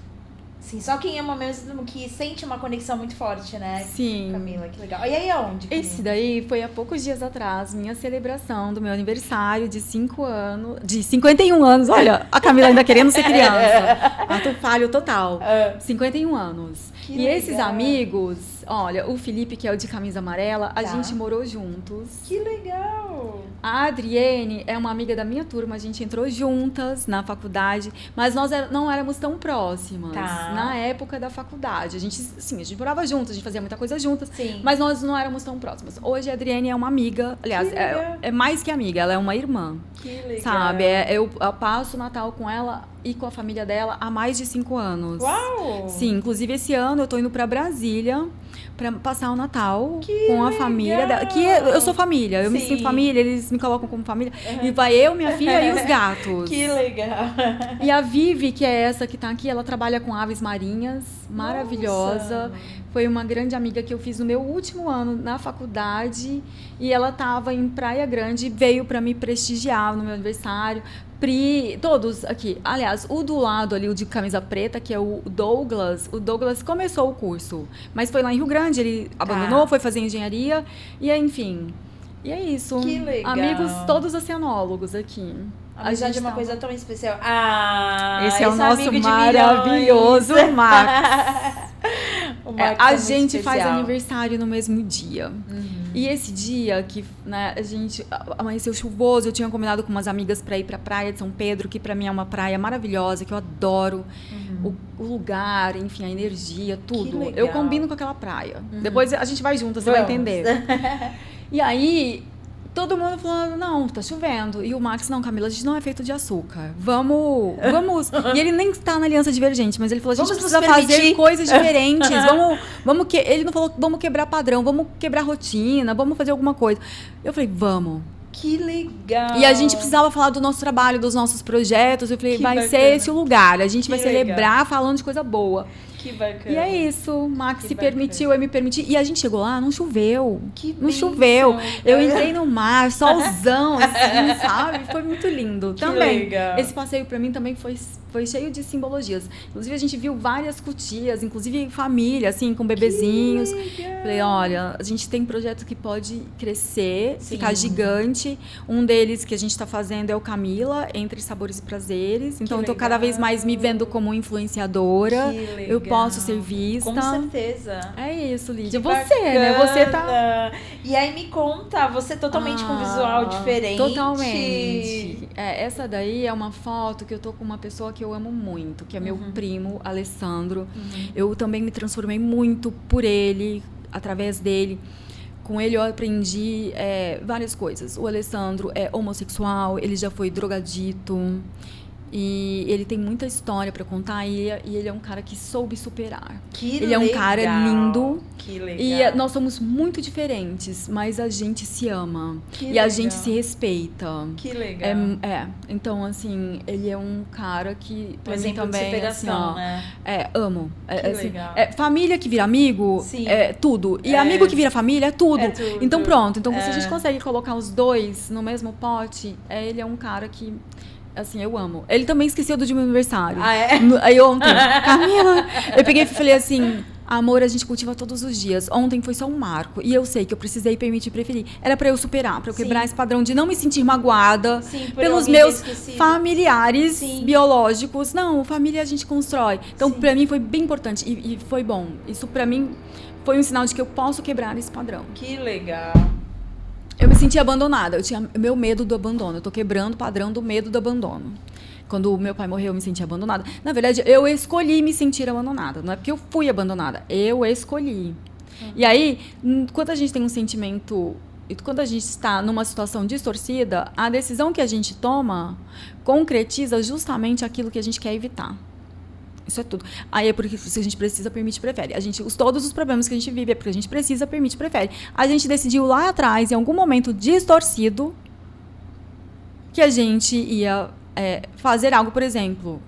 Sim, só quem ama mesmo que sente uma conexão muito forte, né? Sim. Camila, que legal. E aí aonde? Esse daí foi há poucos dias atrás, minha celebração do meu aniversário de 5 anos, de 51 anos. Olha, a Camila ainda querendo ser criança. Ato falho total. 51 anos. Que e legal. esses amigos, olha, o Felipe, que é o de camisa amarela, a gente morou juntos. Que legal. A Adriene é uma amiga da minha turma, a gente entrou juntas na faculdade, mas nós não éramos tão próximas na época da faculdade. A gente morava juntas, a gente fazia muita coisa juntas, mas nós não éramos tão próximas. Hoje a Adriene é uma amiga, aliás, é mais que amiga, ela é uma irmã. Que legal. Sabe, eu passo o Natal com ela e com a família dela há mais de 5 anos. Uau! Sim, inclusive esse ano eu tô indo pra Brasília para passar o Natal Que com a legal. família dela. Que eu sou família, eu me Sim. sinto família, eles me colocam como família. E vai eu, minha filha e os gatos. Que legal. E a Vivi, que é essa que tá aqui, ela trabalha com aves marinhas, maravilhosa. Nossa. Foi uma grande amiga que eu fiz no meu último ano na faculdade. E ela tava em Praia Grande, veio para me prestigiar no meu aniversário. Pri, todos aqui. Aliás, o do lado ali, o de camisa preta, que é o Douglas começou o curso. Mas foi lá em Rio Grande, ele abandonou, foi fazer engenharia. E aí, enfim. E é isso. Que legal. Amigos todos oceanólogos aqui. A amizade é uma coisa tão especial. Ah, esse é o nosso amigo de maravilhoso milhões. Max. O Max A é muito gente faz especial. aniversário no mesmo dia. E esse dia que, né, a gente amanheceu chuvoso, eu tinha combinado com umas amigas para ir para a praia de São Pedro, que para mim é uma praia maravilhosa, que eu adoro. O lugar, enfim, a energia, tudo. legal. Eu combino com aquela praia. Depois a gente vai junto, você vai entender. E aí, todo mundo falando, não, tá chovendo. E o Max, não, Camila, a gente não é feito de açúcar. Vamos. E ele nem tá na Aliança Divergente, mas ele falou, a gente precisa fazer coisas diferentes. Ele não falou, vamos quebrar padrão, vamos quebrar rotina, vamos fazer alguma coisa. Eu falei, vamos. Que legal. E a gente precisava falar do nosso trabalho, dos nossos projetos. Eu falei, Que vai bacana. ser esse o lugar. A gente vai legal. celebrar falando de coisa boa. Que bacana. E é isso, o Max Que se bacana. permitiu, eu me permiti. E a gente chegou lá, não choveu. Que não bênção, choveu. cara. Eu entrei no mar, solzão, assim, sabe? Foi muito lindo. Que também. legal. Esse passeio pra mim também foi cheio de simbologias. Inclusive, a gente viu várias cutias, inclusive família, assim, com bebezinhos. Falei, olha, a gente tem projeto que pode crescer, Sim. ficar gigante. Um deles que a gente tá fazendo é o Camila, Entre Sabores e Prazeres. Então, eu tô cada vez mais me vendo como influenciadora. Que legal. Eu posso ser vista. Com certeza. É isso, Lídia. Que Você, né? Você tá... bacana. E aí me conta, você totalmente com visual diferente. Totalmente. Essa daí é uma foto que eu tô com uma pessoa que eu amo muito, que é meu primo, Alessandro. Eu também me transformei muito por ele, através dele. Com ele eu aprendi várias coisas. O Alessandro é homossexual, ele já foi drogadito. E ele tem muita história para contar e ele é um cara que soube superar. Que ele é um cara lindo. Que legal. E nós somos muito diferentes, mas a gente se ama. Que e legal. a gente se respeita. Que legal. Então, assim, ele é um cara que pra Um mim exemplo também, de superação, assim, né? Amo. Que Assim, legal. família que vira amigo, Sim. é tudo. E amigo que vira família é tudo. É tudo. Então, pronto. Então, se a gente consegue colocar os dois no mesmo pote, ele é um cara que... Assim, eu amo. Ele também esqueceu do dia do meu aniversário. Ah, é? Aí ontem, Camila, eu peguei e falei assim, amor, a gente cultiva todos os dias. Ontem foi só um marco. E eu sei que eu precisei permitir preferir. Era pra eu superar, pra eu quebrar esse padrão de não me sentir magoada pelos alguém meus ter esquecido. familiares Sim. biológicos. Não, família a gente constrói. Então, Sim. pra mim foi bem importante. E foi bom. Isso pra mim foi um sinal de que eu posso quebrar esse padrão. Que legal. Eu me senti abandonada, eu tinha meu medo do abandono. Eu tô quebrando o padrão do medo do abandono. Quando o meu pai morreu, eu me senti abandonada. Na verdade, eu escolhi me sentir abandonada. Não é porque eu fui abandonada, eu escolhi. E aí, quando a gente tem um sentimento... Quando a gente está numa situação distorcida, a decisão que a gente toma concretiza justamente aquilo que a gente quer evitar. Isso é tudo. Aí é porque se a gente precisa, permite, prefere. Todos os problemas que a gente vive é porque a gente precisa, permite, prefere. A gente decidiu lá atrás, em algum momento distorcido, que a gente ia fazer algo, por exemplo.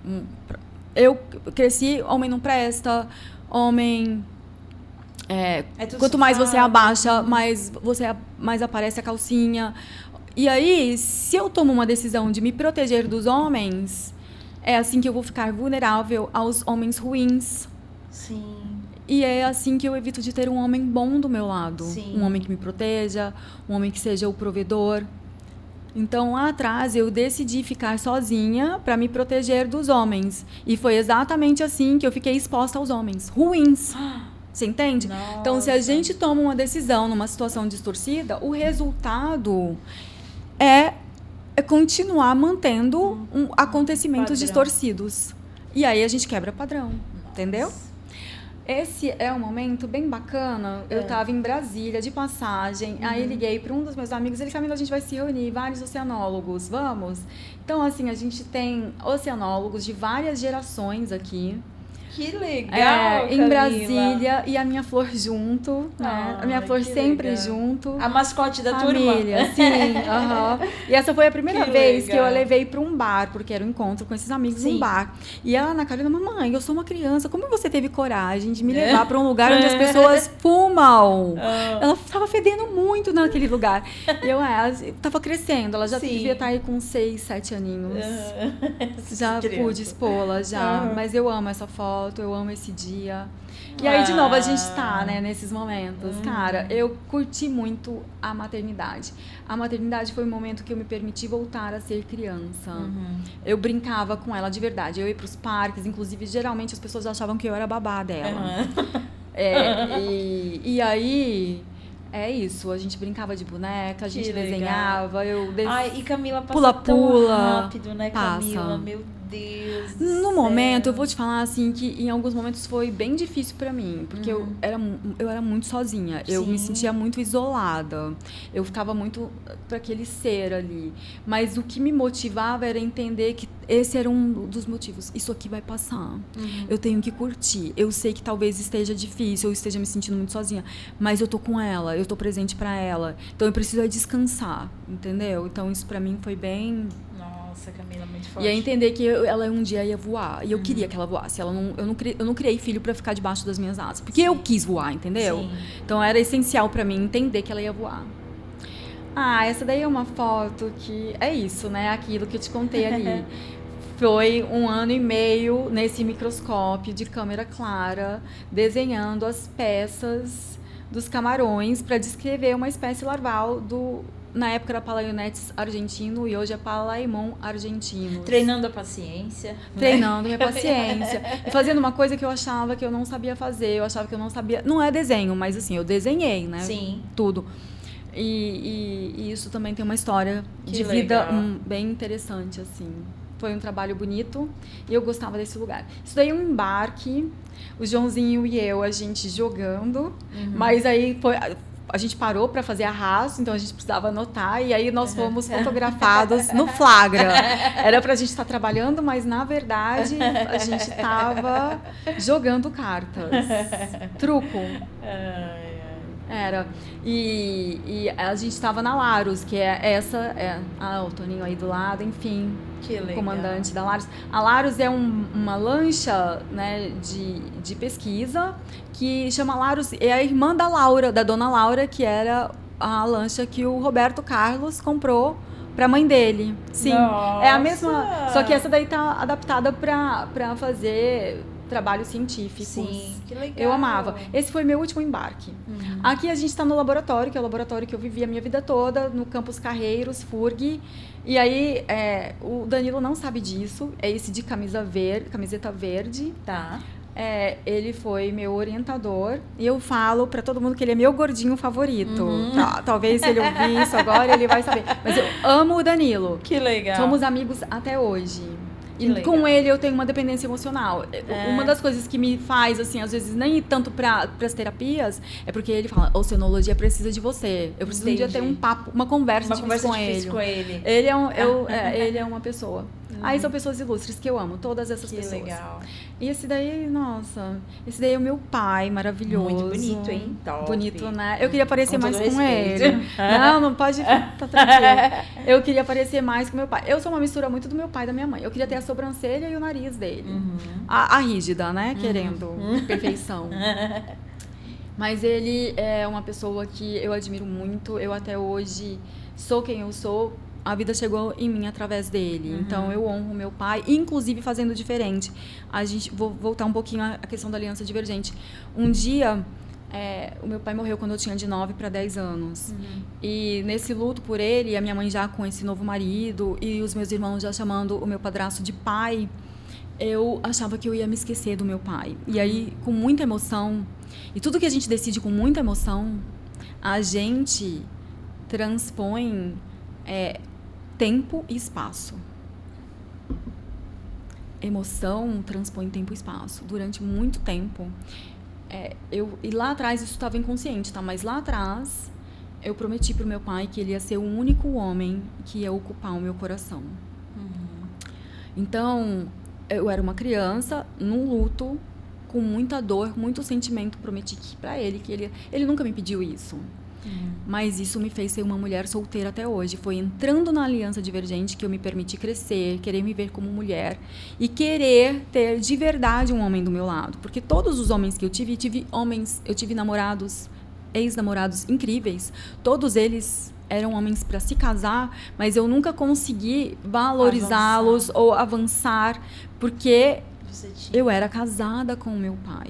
Eu cresci, homem não presta, homem... quanto mais você abaixa, mais aparece a calcinha. E aí, se eu tomo uma decisão de me proteger dos homens... É assim que eu vou ficar vulnerável aos homens ruins. Sim. E é assim que eu evito de ter um homem bom do meu lado. Sim. Um homem que me proteja, um homem que seja o provedor. Então, lá atrás, eu decidi ficar sozinha para me proteger dos homens. E foi exatamente assim que eu fiquei exposta aos homens ruins. Você entende? Nossa. Então, se a gente toma uma decisão numa situação distorcida, o resultado é continuar mantendo acontecimentos Padrão. distorcidos. E aí a gente quebra padrão, entendeu? Esse é um momento bem bacana. Eu estava em Brasília, de passagem, aí liguei para um dos meus amigos, ele, Camila, a gente vai se reunir, vários oceanólogos, vamos? Então, assim, a gente tem oceanólogos de várias gerações aqui. Que legal, em Camila. Brasília, e a minha flor junto, né? A minha flor que sempre legal. junto. A mascote da Família, turma. sim, aham. E essa foi a primeira Que vez que eu a legal. levei para um bar, porque era um encontro com esses amigos Sim. num bar. E a Ana Carolina, mamãe, eu sou uma criança, como você teve coragem de me levar para um lugar onde as pessoas fumam? Ela estava fedendo muito naquele lugar. E eu estava crescendo, ela já Sim. devia estar aí com 6, 7 aninhos. Já Criança. pude expô-la, já. Mas eu amo essa foto, eu amo esse dia. E aí, de novo, a gente tá, né, nesses momentos. Cara, eu curti muito a maternidade. A maternidade foi um momento que eu me permiti voltar a ser criança. Eu brincava com ela de verdade. Eu ia pros parques, inclusive, geralmente as pessoas achavam que eu era babá dela. E aí... É isso, a gente brincava de boneca, a gente desenhava, Ai, e Camila passa pula, tão rápido, né, Camila? passa. Meu Deus do No céu. momento, eu vou te falar assim que em alguns momentos foi bem difícil pra mim, porque eu era muito sozinha, eu me sentia muito isolada, eu ficava muito para aquele ser ali, mas o que me motivava era entender que esse era um dos motivos, isso aqui vai passar, eu tenho que curtir, eu sei que talvez esteja difícil, eu esteja me sentindo muito sozinha, mas eu tô com ela, eu tô presente pra ela, então eu preciso descansar, entendeu? Então isso pra mim foi bem... Nossa, Camila, muito forte. E aí entender que ela um dia ia voar. E eu queria que ela voasse. Eu não criei filho pra ficar debaixo das minhas asas. Porque eu quis voar, entendeu? Sim. Então era essencial pra mim entender que ela ia voar. Essa daí é uma foto que... É isso, né? Aquilo que eu te contei ali. Foi 1 ano e meio nesse microscópio de câmera clara, desenhando as peças dos camarões para descrever uma espécie larval na época era Palaionetes argentino e hoje é Palaemon argentino. Treinando a paciência. Treinando minha paciência. E fazendo uma coisa que eu achava que eu não sabia fazer. Eu achava que eu não sabia... Não é desenho, mas assim, eu desenhei, né? Sim. Tudo. E isso também tem uma história de legal. vida bem interessante, assim. Foi um trabalho bonito e eu gostava desse lugar. Isso daí é um embarque. O Joãozinho e eu, a gente jogando. Mas aí a gente parou para fazer arrasto, então a gente precisava anotar, e aí nós fomos fotografados no flagra. Era pra gente estar trabalhando, mas na verdade a gente estava jogando cartas. Truco. Era. E a gente estava na Larus, que o Toninho aí do lado, enfim. Que legal. Comandante da Larus. A Larus é uma lancha, né, de pesquisa que chama Larus, é a irmã da Laura, da dona Laura, que era a lancha que o Roberto Carlos comprou para a mãe dele. Sim, Nossa. é a mesma, só que essa daí tá adaptada para fazer trabalhos científicos. Sim, que legal. Eu amava. Esse foi meu último embarque. Aqui a gente está no laboratório, que é o laboratório que eu vivi a minha vida toda, no Campus Carreiros, FURG. E aí, o Danilo não sabe disso, é esse de camiseta verde. Tá. Ele foi meu orientador e eu falo para todo mundo que ele é meu gordinho favorito. Talvez se ele ouvir isso agora, ele vai saber. Mas eu amo o Danilo. Que legal. Somos amigos até hoje. Que E legal. com ele eu tenho uma dependência emocional. Uma das coisas que me faz, assim, às vezes nem ir tanto para as terapias, é porque ele fala, oceanologia precisa de você. Eu preciso um dia ter um papo, uma conversa difícil com ele. Ele é uma pessoa. Aí são pessoas ilustres que eu amo, todas essas pessoas. Que legal. E esse daí, nossa, esse daí é o meu pai, maravilhoso. Muito bonito, hein? Top. Bonito, né? Eu queria parecer Com mais todo com respeito. ele. Não pode, tá tranquilo. Eu queria parecer mais com meu pai. Eu sou uma mistura muito do meu pai e da minha mãe. Eu queria ter a sobrancelha e o nariz dele. A rígida, né? Querendo perfeição. Mas ele é uma pessoa que eu admiro muito. Eu até hoje sou quem eu sou. A vida chegou em mim através dele. Então, eu honro meu pai, inclusive fazendo diferente. Vou voltar um pouquinho à questão da aliança divergente. Um dia, o meu pai morreu quando eu tinha de 9 para 10 anos. E nesse luto por ele, a minha mãe já com esse novo marido, e os meus irmãos já chamando o meu padrasto de pai, eu achava que eu ia me esquecer do meu pai. E aí, com muita emoção, e tudo que a gente decide com muita emoção, a gente transpõe... tempo e espaço. Emoção transpõe tempo e espaço. Durante muito tempo, e lá atrás isso estava inconsciente, tá? Mas lá atrás, eu prometi pro meu pai que ele ia ser o único homem que ia ocupar o meu coração. Então, eu era uma criança, num luto, com muita dor, muito sentimento, prometi para ele que ele nunca me pediu isso. Mas isso me fez ser uma mulher solteira até hoje. Foi entrando na Aliança Divergente que eu me permiti crescer, querer me ver como mulher e querer ter de verdade um homem do meu lado. Porque todos os homens que eu tive namorados, ex-namorados incríveis. Todos eles eram homens para se casar, mas eu nunca consegui valorizá-los ou avançar, porque eu era casada com o meu pai.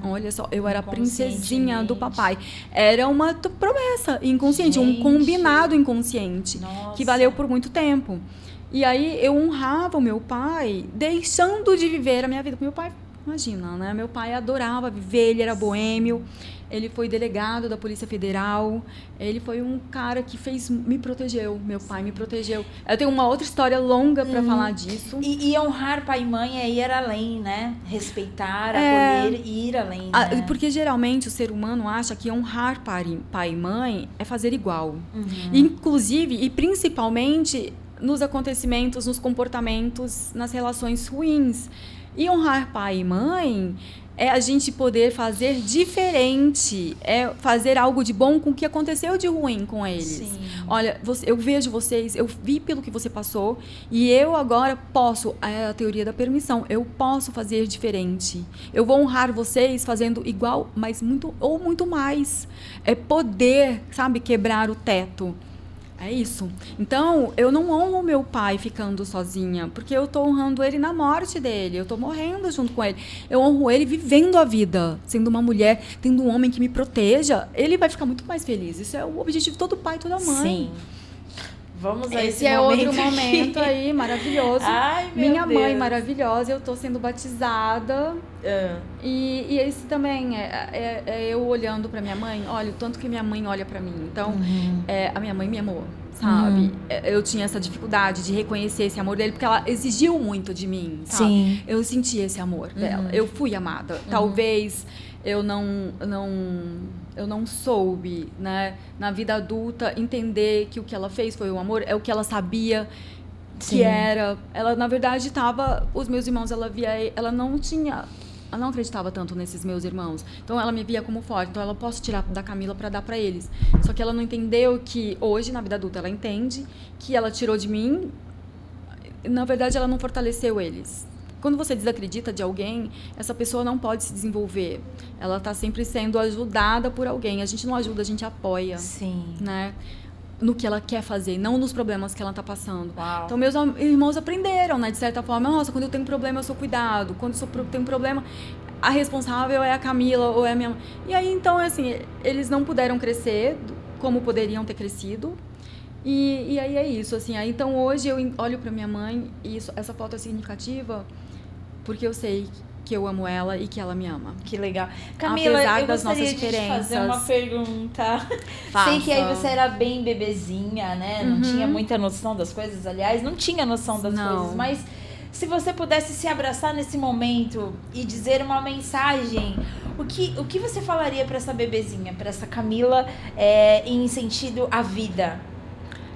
Olha só, eu era a princesinha do papai. Era uma promessa inconsciente, um combinado inconsciente, que valeu por muito tempo. E aí eu honrava o meu pai, deixando de viver a minha vida. Meu pai, imagina, né? Meu pai adorava viver, ele era boêmio. Ele foi delegado da Polícia Federal. Ele foi um cara que me protegeu. Meu pai me protegeu. Eu tenho uma outra história longa para falar disso. E honrar pai e mãe é ir além, né? Respeitar, acolher e ir além, né? Porque geralmente o ser humano acha que honrar pai e mãe é fazer igual. Inclusive, e principalmente nos acontecimentos, nos comportamentos, nas relações ruins. E honrar pai e mãe é a gente poder fazer diferente, é fazer algo de bom com o que aconteceu de ruim com eles. Sim. Olha, eu vejo vocês, eu vi pelo que você passou e eu agora posso, é a teoria da permissão, eu posso fazer diferente. Eu vou honrar vocês fazendo igual, mas muito mais. É poder, sabe, quebrar o teto. É isso. Então, eu não honro meu pai ficando sozinha, porque eu tô honrando ele na morte dele, eu tô morrendo junto com ele. Eu honro ele vivendo a vida, sendo uma mulher, tendo um homem que me proteja, ele vai ficar muito mais feliz. Isso é o objetivo de todo pai e toda mãe. Sim. Vamos a esse é outro momento aí, maravilhoso. Ai, minha mãe maravilhosa, eu tô sendo batizada. E esse também é eu olhando pra minha mãe. Olha, o tanto que minha mãe olha pra mim. Então, a minha mãe me amou, sabe? Eu tinha essa dificuldade de reconhecer esse amor dele, porque ela exigiu muito de mim, sabe? Sim. Eu senti esse amor dela. Eu fui amada. Talvez eu não soube, né, na vida adulta, entender que o que ela fez foi o amor, é o que ela sabia que era. Ela, na verdade, os meus irmãos, ela não acreditava tanto nesses meus irmãos. Então, ela me via como forte. Então, ela posso tirar da Camila para dar para eles. Só que ela não entendeu que, hoje, na vida adulta, ela entende que ela tirou de mim. Na verdade, ela não fortaleceu eles. Quando você desacredita de alguém, essa pessoa não pode se desenvolver. Ela está sempre sendo ajudada por alguém. A gente não ajuda, a gente apoia. Sim. Né? No que ela quer fazer, não nos problemas que ela está passando. Uau. Então, meus irmãos aprenderam, né? De certa forma. Nossa, quando eu tenho problema, eu sou cuidado. Quando eu tenho problema, a responsável é a Camila ou é a minha mãe. E aí, então, assim, eles não puderam crescer como poderiam ter crescido. E aí é isso, assim. Aí, então, hoje eu olho para minha mãe e essa foto é significativa porque eu sei que eu amo ela e que ela me ama. Que legal. Camila, apesar eu das gostaria nossas de te fazer uma pergunta. Faça. Sei que aí você era bem bebezinha, né? Não tinha muita noção das coisas. Aliás, não tinha noção das coisas. Mas se você pudesse se abraçar nesse momento e dizer uma mensagem, o que você falaria para essa bebezinha, para essa Camila, em sentido à vida?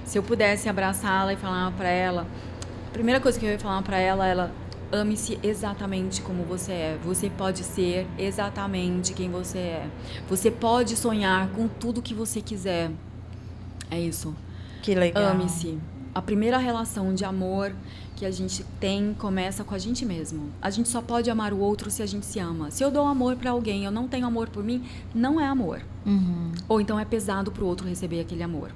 Se eu pudesse abraçá-la e falar para ela, a primeira coisa que eu ia falar para ela, ame-se exatamente como você é. Você pode ser exatamente quem você é. Você pode sonhar com tudo que você quiser. É isso. Que legal. Ame-se. A primeira relação de amor que a gente tem começa com a gente mesmo. A gente só pode amar o outro se a gente se ama. Se eu dou amor para alguém, eu não tenho amor por mim, não é amor. Ou então é pesado pro outro receber aquele amor.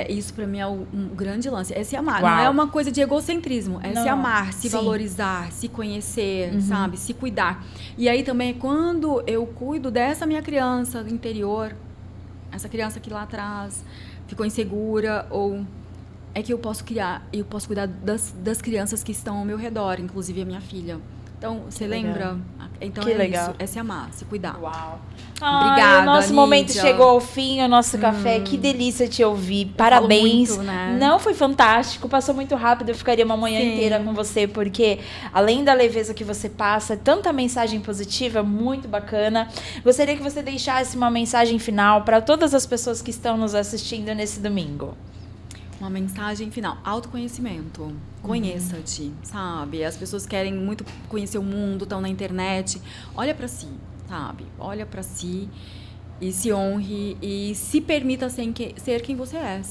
Isso pra mim é um grande lance. É se amar. Uau. Não é uma coisa de egocentrismo. É se amar, se valorizar, se conhecer, sabe? Se cuidar. E aí também, quando eu cuido dessa minha criança interior, essa criança que lá atrás ficou insegura, ou é que eu posso cuidar das crianças que estão ao meu redor, inclusive a minha filha. Então, você lembra? Então que legal. Isso, é se amar, se cuidar. Uau. Obrigada, o nosso Nídia. momento chegou ao fim, o nosso café. Que delícia te ouvir. Parabéns. Muito, né? Não, foi fantástico. Passou muito rápido. Eu ficaria uma manhã inteira com você, porque além da leveza que você passa, tanta mensagem positiva, muito bacana. Gostaria que você deixasse uma mensagem final para todas as pessoas que estão nos assistindo nesse domingo. Uma mensagem final, autoconhecimento. Conheça-te, sabe? As pessoas querem muito conhecer o mundo, estão na internet. Olha pra si, sabe? Olha pra si e se honre e se permita ser quem você é.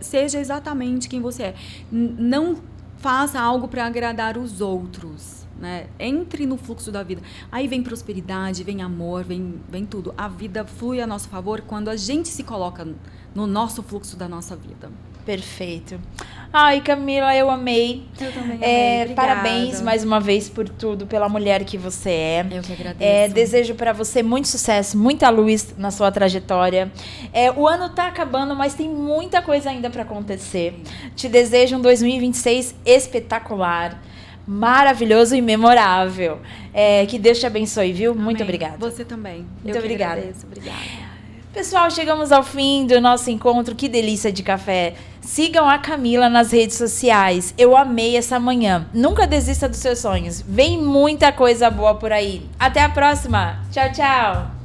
Seja exatamente quem você é. Não faça algo para agradar os outros, né? Entre no fluxo da vida. Aí vem prosperidade, vem amor, vem tudo. A vida flui a nosso favor quando a gente se coloca no nosso fluxo da nossa vida. Perfeito. Ai, Camila, eu amei. Eu também amei. Parabéns mais uma vez por tudo, pela mulher que você é. Eu que agradeço. Desejo para você muito sucesso, muita luz na sua trajetória. O ano tá acabando, mas tem muita coisa ainda para acontecer. Te desejo um 2026 espetacular, maravilhoso e memorável. Que Deus te abençoe, viu? Amém. Muito obrigada. Você também. Muito obrigada. Agradeço. Obrigada. Pessoal, chegamos ao fim do nosso encontro. Que delícia de café. Sigam a Camila nas redes sociais. Eu amei essa manhã. Nunca desista dos seus sonhos. Vem muita coisa boa por aí. Até a próxima. Tchau, tchau.